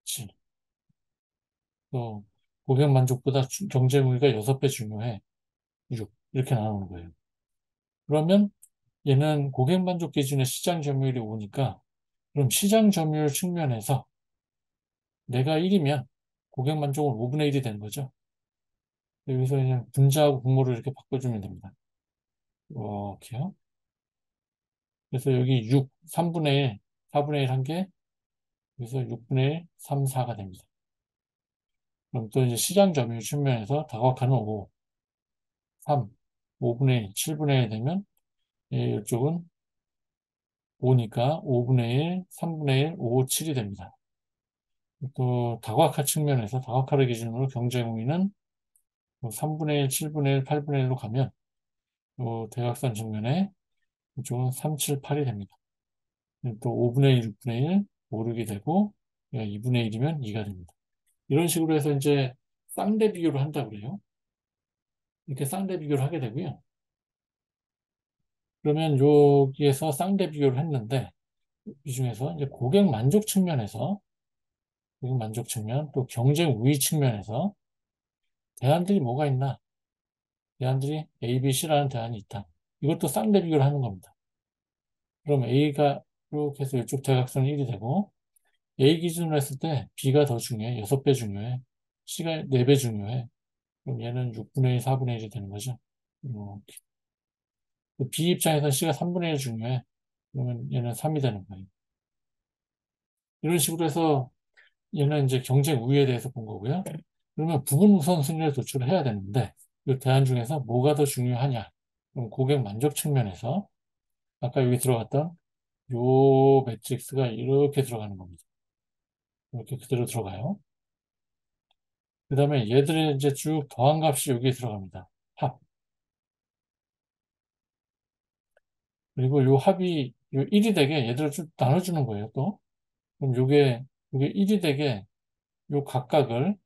7. 또 고객 만족보다 경쟁 우위가 6배 중요해. 6. 이렇게 나오는 거예요. 그러면 얘는 고객 만족 기준의 시장 점유율이 5니까 그럼 시장 점유율 측면에서 내가 1이면 고객 만족은 5분의 1이 되는 거죠. 여기서 그냥 분자하고 분모를 이렇게 바꿔주면 됩니다. 이렇게요. 그래서 여기 6, 3분의 1, 4분의 1 한 개, 그래서 6분의 1, 3, 4가 됩니다. 그럼 또 이제 시장 점유율 측면에서 다각화는 5, 3, 5분의 1, 7분의 1 되면 이쪽은 5니까 5분의 1, 3분의 1, 5, 7이 됩니다. 또 다각화 측면에서 다각화를 기준으로 경쟁 우위는 3분의 1, 7분의 1, 8분의 1로 가면 대각선 측면에 이쪽은 3, 7, 8이 됩니다. 또 5분의 1, 6분의 1, 5, 6이 되고 2분의 1이면 2가 됩니다. 이런 식으로 해서 이제 쌍대 비교를 한다고 그래요. 이렇게 쌍대 비교를 하게 되고요. 그러면 여기에서 쌍대 비교를 했는데 이 중에서 이제 고객 만족 측면에서 고객 만족 측면 또 경쟁 우위 측면에서 대안들이 뭐가 있나? 대안들이 A, B, C라는 대안이 있다. 이것도 쌍대 비교를 하는 겁니다. 그럼 A가 이렇게 해서 이쪽 대각선 1이 되고 A 기준으로 했을 때 B가 더 중요해. 6배 중요해. C가 4배 중요해. 그럼 얘는 6분의 1, 4분의 1이 되는 거죠. 이렇게. B 입장에서 C가 3분의 1 중요해. 그러면 얘는 3이 되는 거예요. 이런 식으로 해서 얘는 이제 경쟁 우위에 대해서 본 거고요. 그러면 부분 우선순위를 도출을 해야 되는데 이 대안 중에서 뭐가 더 중요하냐? 그럼 고객 만족 측면에서 아까 여기 들어갔던 요 매트릭스가 이렇게 들어가는 겁니다. 이렇게 그대로 들어가요. 그 다음에 얘들의 이제 쭉 더한 값이 여기에 들어갑니다. 합. 그리고 요 합이 요 1이 되게 얘들을 쭉 나눠주는 거예요, 또. 그럼 요게 1이 되게 요 각각을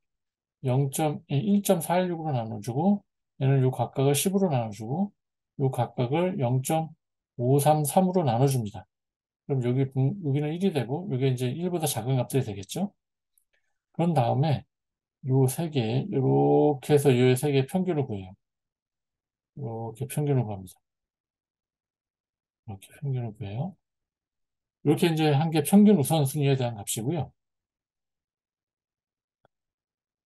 1.416으로 나눠주고 얘는 요 각각을 10으로 나눠주고 요 각각을 0.533으로 나눠줍니다. 그럼 여기는 1이 되고 여기 이제 1보다 작은 값들이 되겠죠? 그런 다음에 요 세 개, 이렇게 해서 요 세 개의 평균을 구해요. 이렇게 평균을 구합니다. 이렇게 평균을 구해요. 이렇게 이제 한 개 평균 우선순위에 대한 값이고요.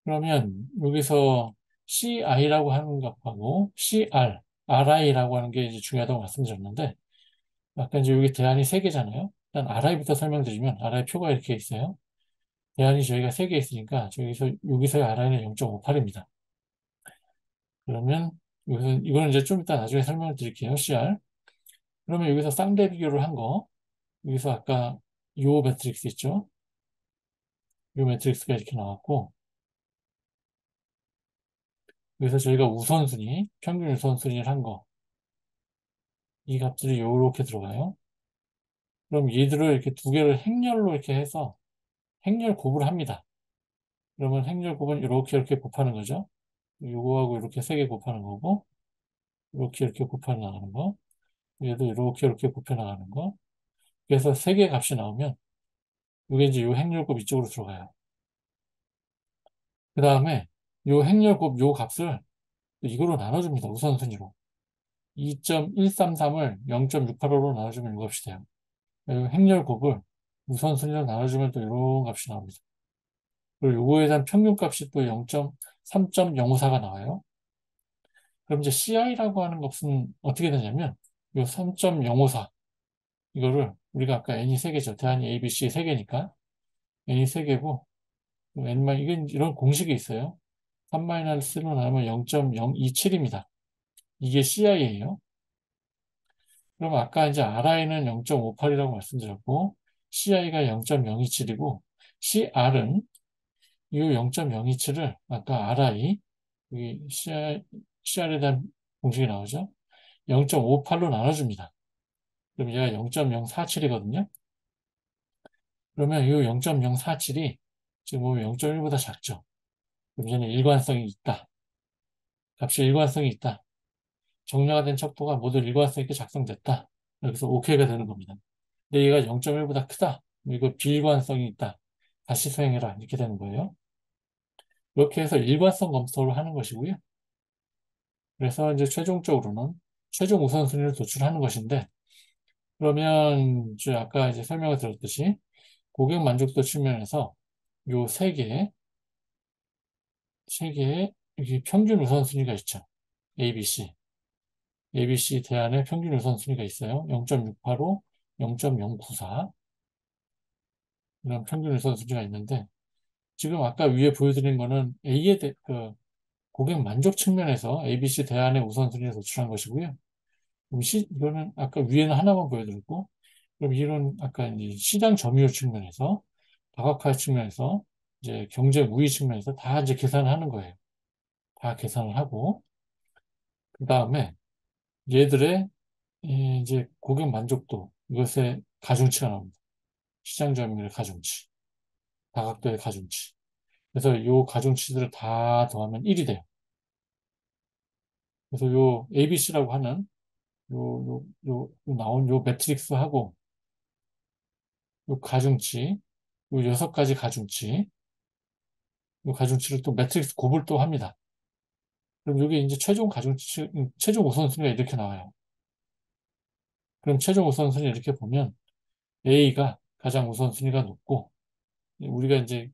그러면 여기서 CI라고 하는 값하고 CR, RI라고 하는 게 이제 중요하다고 말씀드렸는데, 아까 이제 여기 대안이 세 개잖아요. 일단 RI부터 설명드리면, RI 표가 이렇게 있어요. 대안이 저희가 세 개 있으니까, 여기서의 RI는 0.58입니다. 그러면, 이거는 이제 좀 이따 나중에 설명을 드릴게요. CR. 그러면 여기서 쌍대 비교를 한 거, 여기서 아까 요 매트릭스 있죠? 요 매트릭스가 이렇게 나왔고, 여기서 저희가 우선순위, 평균 우선순위를 한 거, 이 값들이 요렇게 들어가요. 그럼 얘들을 이렇게 두 개를 행렬로 이렇게 해서 행렬 곱을 합니다. 그러면 행렬 곱은 이렇게 곱하는 거죠. 요거하고 이렇게 세 개 곱하는 거고, 이렇게 곱해 나가는 거, 얘도 이렇게 곱해 나가는 거. 그래서 세 개 값이 나오면 이게 이제 요 행렬 곱 이쪽으로 들어가요. 그 다음에 요 행렬 곱요 값을 이거로 나눠줍니다. 우선순위로. 2.133을 0.685로 나눠주면 이 값이 돼요. 행렬 곱을 우선순위로 나눠주면 또 이런 값이 나옵니다. 그리고 요거에 대한 평균값이 또 3.054가 나와요. 그럼 이제 CI라고 하는 값은 어떻게 되냐면 요 3.054 이거를 우리가 아까 n이 3개죠. 대안이 A, B, C 3개니까 n이 3개고 이건 이런 공식이 있어요. 3-로 나누면 0.027입니다. 이게 CI예요. 그럼 아까 이제 RI는 0.58이라고 말씀드렸고, CI가 0.027이고, CR은 이 0.027을 아까 RI, 여기 CR에 대한 공식이 나오죠? 0.58로 나눠줍니다. 그럼 얘가 0.047이거든요. 그러면 이 0.047이 지금 보면 0.1보다 작죠. 그럼 얘는 일관성이 있다. 값이 일관성이 있다. 정렬화 된 척도가 모두 일관성 있게 작성됐다. 여기서 OK가 되는 겁니다. 근데 얘가 0.1보다 크다. 이거 비일관성이 있다. 다시 수행해라. 이렇게 되는 거예요. 이렇게 해서 일관성 검토를 하는 것이고요. 그래서 이제 최종적으로는 최종 우선순위를 도출하는 것인데, 그러면 이제 아까 이제 설명을 드렸듯이 고객 만족도 측면에서 요 세 개의 여기 평균 우선순위가 있죠. ABC. ABC 대안의 평균 우선순위가 있어요. 0.685, 0.094 이런 평균 우선순위가 있는데 지금 아까 위에 보여드린 거는 그 고객 만족 측면에서 ABC 대안의 우선순위를 도출한 것이고요. 그럼 이거는 아까 위에는 하나만 보여드렸고 그럼 이런 아까 이제 시장 점유율 측면에서 다각화 측면에서 이제 경쟁 우위 측면에서 다 이제 계산을 하는 거예요. 다 계산을 하고 그 다음에 얘들의 이제 고객 만족도 이것의 가중치가 나옵니다. 시장 점유율의 가중치, 다각도의 가중치. 그래서 요 가중치들을 다 더하면 1이 돼요. 그래서 요 ABC라고 하는 나온 요 매트릭스하고 요 가중치, 요 6가지 가중치, 요 가중치를 또 매트릭스 곱을 또 합니다. 그럼 여기 이제 최종 가중치, 최종 우선순위가 이렇게 나와요. 그럼 최종 우선순위 이렇게 보면 A가 가장 우선순위가 높고 우리가 이제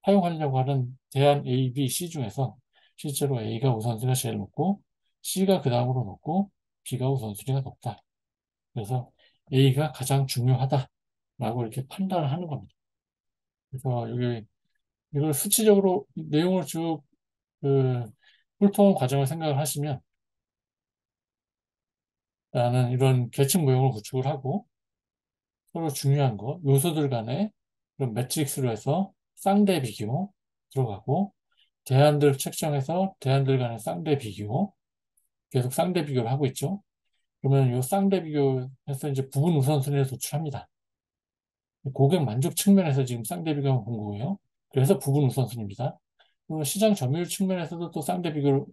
사용하려고 하는 대안 A, B, C 중에서 실제로 A가 우선순위가 제일 높고 C가 그 다음으로 높고 B가 우선순위가 높다. 그래서 A가 가장 중요하다라고 이렇게 판단을 하는 겁니다. 그래서 여기 이걸 수치적으로 내용을 쭉 훑어온 과정을 생각을 하시면 나는 이런 계층 모형을 구축을 하고 서로 중요한 거 요소들 간의 그런 매트릭스로 해서 쌍대 비교 들어가고 대안들 책정해서 대안들 간의 쌍대 비교 계속 쌍대 비교를 하고 있죠. 그러면 이 쌍대 비교해서 이제 부분 우선순위를 도출합니다. 고객 만족 측면에서 지금 쌍대 비교를 본 거고요. 그래서 부분 우선순위입니다. 그리고 시장 점유율 측면에서도 또 쌍대 비교,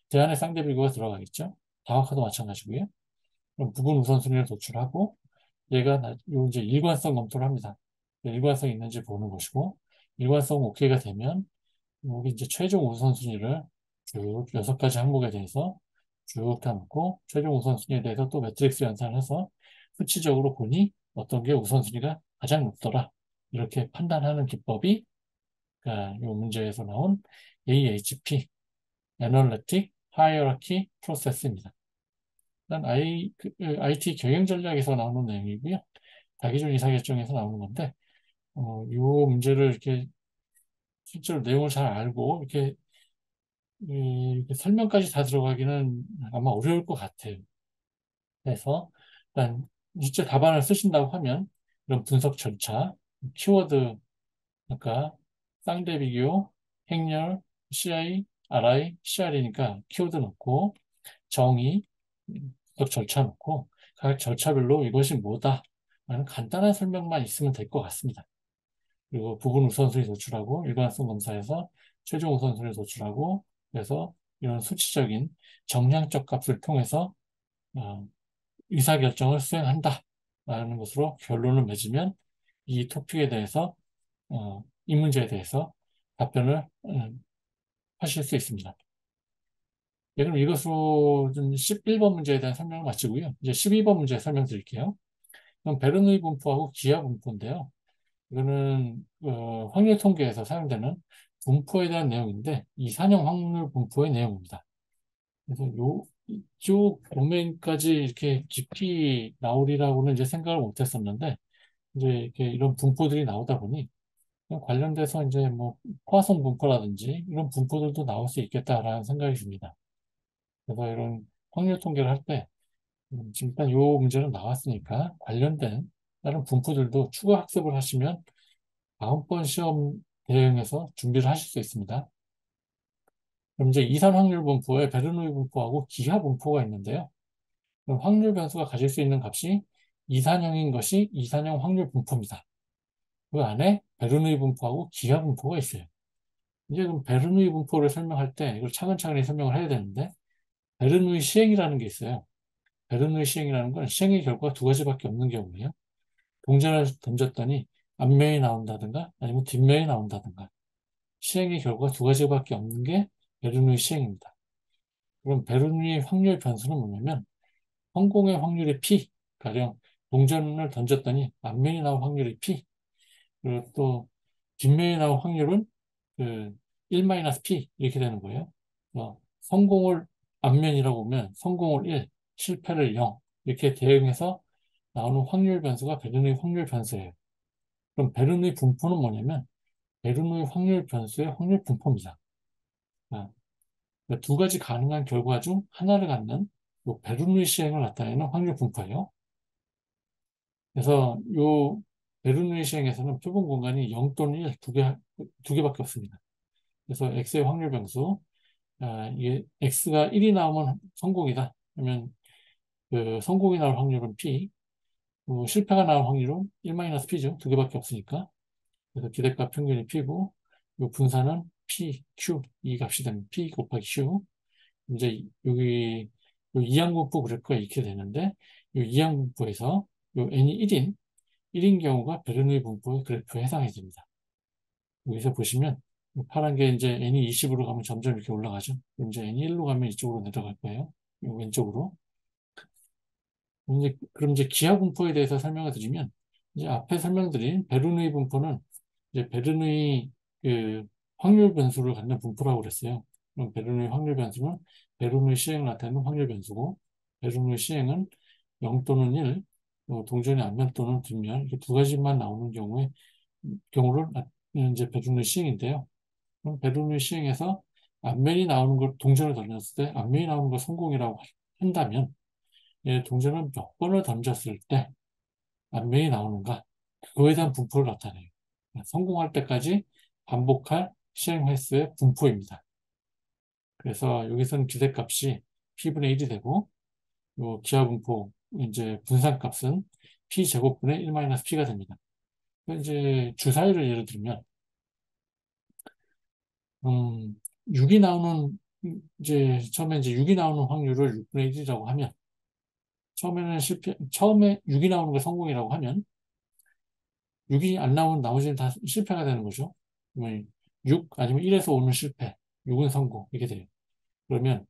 대안의 쌍대 비교가 들어가겠죠. 다각화도 마찬가지고요. 그럼 부분 우선순위를 도출하고 얘가 요 이제 일관성 검토를 합니다. 일관성이 있는지 보는 것이고 일관성 오케이가 되면 여기 이제 최종 우선순위를 쭉 6가지 항목에 대해서 쭉 담고 최종 우선순위에 대해서 또 매트릭스 연산을 해서 수치적으로 보니 어떤 게 우선순위가 가장 높더라. 이렇게 판단하는 기법이 이 문제에서 나온 AHP, Analytic Hierarchy Process입니다. 일단 IT 경영 전략에서 나오는 내용이고요. 다기준 의사결정에서 나오는 건데, 이 문제를 이렇게 실제로 내용을 잘 알고 이렇게 설명까지 다 들어가기는 아마 어려울 것 같아요. 그래서 일단 실제 답안을 쓰신다고 하면 이런 분석 절차, 키워드, 그러니까 쌍대 비교, 행렬, CI, RI, CR이니까 키워드 넣고 정의, 분석 절차 넣고 각 절차별로 이것이 뭐다 라는 간단한 설명만 있으면 될 것 같습니다. 그리고 부분 우선순위 도출하고 일관성 검사에서 최종 우선순위 도출하고 그래서 이런 수치적인 정량적 값을 통해서 어, 의사결정을 수행한다 라는 것으로 결론을 맺으면 이 토픽에 대해서 이 문제에 대해서 답변을 하실 수 있습니다. 네, 그럼 이것으로 좀 11번 문제에 대한 설명을 마치고요. 이제 12번 문제 설명드릴게요. 그럼 베르누이 분포하고 기하 분포인데요. 이거는 확률 통계에서 사용되는 분포에 대한 내용인데 이산형 확률 분포의 내용입니다. 그래서 이쪽 도메인까지 이렇게 깊이 나오리라고는 이제 생각을 못했었는데 이제 이렇게 이런 분포들이 나오다 보니 관련돼서 이제 뭐 포화성 분포라든지 이런 분포들도 나올 수 있겠다라는 생각이 듭니다. 그래서 이런 확률 통계를 할 때 지금 일단 요 문제는 나왔으니까 관련된 다른 분포들도 추가 학습을 하시면 다음번 시험 대응해서 준비를 하실 수 있습니다. 그럼 이제 이산 확률 분포에 베르노이 분포하고 기하 분포가 있는데요. 그럼 확률 변수가 가질 수 있는 값이 이산형인 것이 이산형 확률 분포입니다. 그 안에 베르누이 분포하고 기하 분포가 있어요. 이제 그럼 베르누이 분포를 설명할 때 이걸 차근차근히 설명을 해야 되는데 베르누이 시행이라는 게 있어요. 베르누이 시행이라는 건 시행의 결과가 두 가지밖에 없는 경우예요. 동전을 던졌더니 앞면이 나온다든가 아니면 뒷면이 나온다든가 시행의 결과가 두 가지밖에 없는 게 베르누이 시행입니다. 그럼 베르누이 확률 변수는 뭐냐면 성공의 확률이 P, 가령 동전을 던졌더니 앞면이 나올 확률이 P, 그리고 또 뒷면이 나올 확률은 그 1-P 이렇게 되는 거예요. 성공을 앞면이라고 보면 성공을 1, 실패를 0 이렇게 대응해서 나오는 확률 변수가 베르누이 확률 변수예요. 그럼 베르누이 분포는 뭐냐면 베르누이 확률 변수의 확률 분포입니다. 아, 그러니까 두 가지 가능한 결과 중 하나를 갖는 요 베르누이 시행을 나타내는 확률 분포예요. 그래서 요 베르누이 시행에서는 표본 공간이 0 또는 1, 두 개밖에 없습니다. 그래서 x의 확률 변수, 이게 x가 1이 나오면 성공이다. 그러면 그 성공이 나올 확률은 p, 실패가 나올 확률은 1-p죠. 두 개밖에 없으니까. 그래서 기대값 평균이 p고, 요 분산은 p, q, 이 값이 되면 p 곱하기 q. 이제 여기 요 이항분포 그래프가 이렇게 되는데, 요 이항분포에서 요 n이 1인 경우가 베르누이 분포의 그래프에 해당이 됩니다. 여기서 보시면 파란 게 이제 n이 20으로 가면 점점 이렇게 올라가죠. 그럼 이제 n이 1로 가면 이쪽으로 내려갈 거예요. 이 왼쪽으로. 그럼 이제 기하 분포에 대해서 설명을 드리면 이제 앞에 설명드린 베르누이 분포는 이제 베르누이 그 확률 변수를 갖는 분포라고 그랬어요. 그럼 베르누이 확률 변수는 베르누이 시행을 나타내는 확률 변수고 베르누이 시행은 0 또는 1, 동전의 앞면 또는 뒷면 이렇게 두 가지만 나오는 경우를 이제 베르누이 시행인데요. 그럼 베르누이 시행에서 앞면이 나오는 걸 동전을 던졌을 때 앞면이 나오는 걸 성공이라고 한다면 동전을 몇 번을 던졌을 때 앞면이 나오는가 그거에 대한 분포를 나타내요. 성공할 때까지 반복할 시행 횟수의 분포입니다. 그래서 여기서는 기대값이 p분의 1이 되고 요 기하 분포 이제 분산값은 p 제곱분의 1-p가 됩니다. 이제 주사위를 예를 들면 6이 나오는 이제 처음에 이제 6이 나오는 확률을 6분의 1이라고 하면 처음에 6이 나오는 게 성공이라고 하면 6이 안 나오면 나머지는 다 실패가 되는 거죠. 그러면 6 아니면 1에서 오는 실패, 6은 성공 이렇게 돼요. 그러면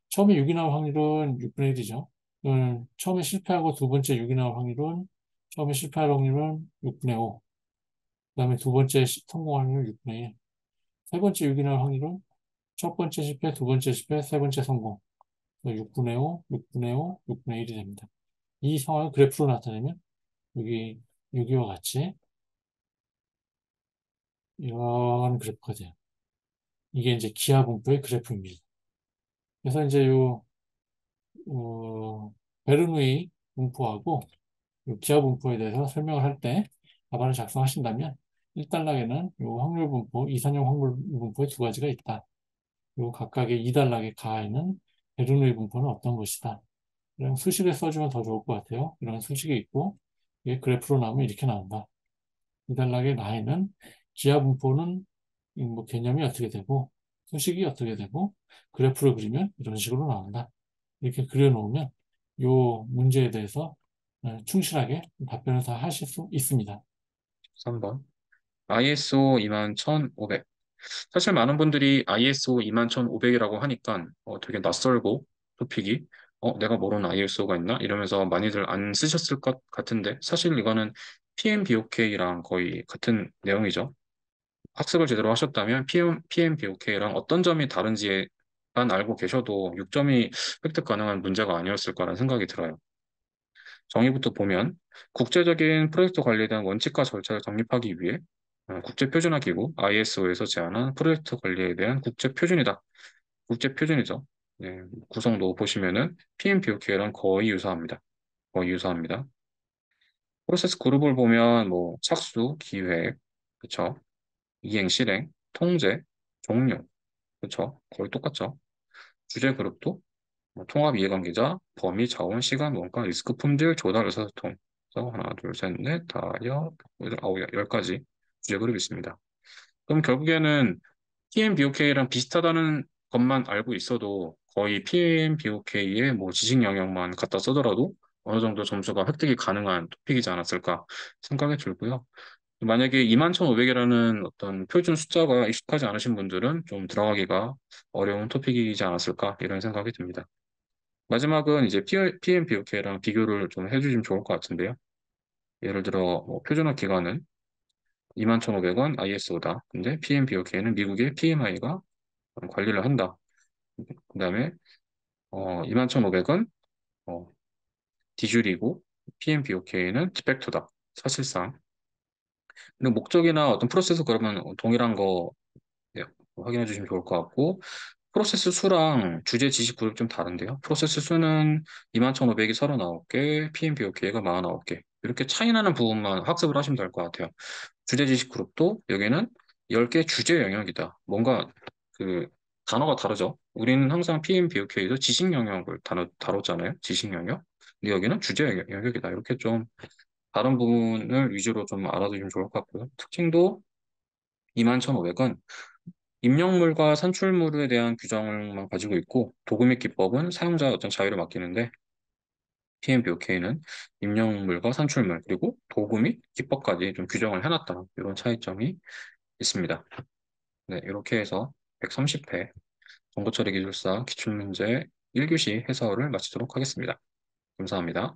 처음에 6이 나올 확률은 6분의 1이죠. 처음에 실패하고 두 번째 6이 나올 확률은 처음에 실패할 확률은 6분의 5. 그다음에 두 번째 성공 확률은 6분의 1. 세 번째 6이 나올 확률은 첫 번째 실패, 두 번째 실패, 세 번째 성공. 6분의 5, 6분의 5, 6분의 1이 됩니다. 이 상황을 그래프로 나타내면 여기 여기와 같이 이런 그래프가 돼요. 이게 이제 기하 분포의 그래프입니다. 그래서 이제 베르누이 분포하고 요 기하 분포에 대해서 설명을 할 때 답안을 작성하신다면 1단락에는 요 확률 분포, 이산형 확률 분포의 두 가지가 있다. 그리고 각각의 2단락의 가에는 베르누이 분포는 어떤 것이다. 이런 수식을 써주면 더 좋을 것 같아요. 이런 수식이 있고 이게 그래프로 나오면 이렇게 나온다. 2단락의 나에는 기하 분포는 뭐 개념이 어떻게 되고 수식이 어떻게 되고 그래프를 그리면 이런 식으로 나온다. 이렇게 그려놓으면 이 문제에 대해서 충실하게 답변을 다 하실 수 있습니다. 3번. ISO 21500. 사실 많은 분들이 ISO 21500이라고 하니까 되게 낯설고 토픽이 내가 모르는 ISO가 있나? 이러면서 많이들 안 쓰셨을 것 같은데 사실 이거는 PMBOK랑 거의 같은 내용이죠. 학습을 제대로 하셨다면 PMBOK랑 어떤 점이 다른지만 알고 계셔도 6점이 획득 가능한 문제가 아니었을 거라는 생각이 들어요. 정의부터 보면 국제적인 프로젝트 관리에 대한 원칙과 절차를 정립하기 위해 국제표준화기구 ISO에서 제안한 프로젝트 관리에 대한 국제표준이다. 국제표준이죠. 네, 구성도 보시면은 PMBOK랑 거의 유사합니다. 거의 유사합니다. 프로세스 그룹을 보면 뭐 착수, 기획, 그쵸? 이행, 실행, 통제, 종료, 그쵸? 거의 똑같죠? 주제 그룹도 뭐 통합 이해관계자, 범위, 자원, 시간, 원가, 리스크, 품질, 조달, 의사소통. 그래서 하나, 둘, 셋, 넷, 다, 여덟, 아홉, 열 가지 주제 그룹이 있습니다. 그럼 결국에는 PMBOK랑 비슷하다는 것만 알고 있어도 거의 PMBOK의 뭐 지식 영역만 갖다 써더라도 어느 정도 점수가 획득이 가능한 토픽이지 않았을까 생각이 들고요. 만약에 21,500이라는 어떤 표준 숫자가 익숙하지 않으신 분들은 좀 들어가기가 어려운 토픽이지 않았을까 이런 생각이 듭니다. 마지막은 이제 PMBOK랑 비교를 좀 해주시면 좋을 것 같은데요. 예를 들어 뭐 표준화 기간은 21,500원 ISO다. 근데 PMBOK는 미국의 PMI가 관리를 한다. 그다음에 21,500은 디줄이고 PMBOK는 디팩토다. 사실상. 근데 목적이나 어떤 프로세스 그러면 동일한 거 예, 확인해 주시면 좋을 것 같고 프로세스 수랑 주제 지식 그룹 좀 다른데요. 프로세스 수는 21,500이 39개, PMBOK가 49개. 이렇게 차이 나는 부분만 학습을 하시면 될 것 같아요. 주제 지식 그룹도 여기는 10개 주제 영역이다. 뭔가 그 단어가 다르죠. 우리는 항상 PMBOK에서 지식 영역을 다뤘잖아요. 지식 영역. 근데 여기는 주제 영역이다. 이렇게 좀 다른 부분을 위주로 좀 알아두시면 좋을 것 같고요. 특징도 21,500은 입력물과 산출물에 대한 규정만 가지고 있고 도구 및 기법은 사용자의 어떤 자유를 맡기는데 PMBOK는 입력물과 산출물 그리고 도구 및 기법까지 좀 규정을 해놨다. 이런 차이점이 있습니다. 네, 이렇게 해서 130회 정보처리 기술사 기출문제 1교시 해설을 마치도록 하겠습니다. 감사합니다.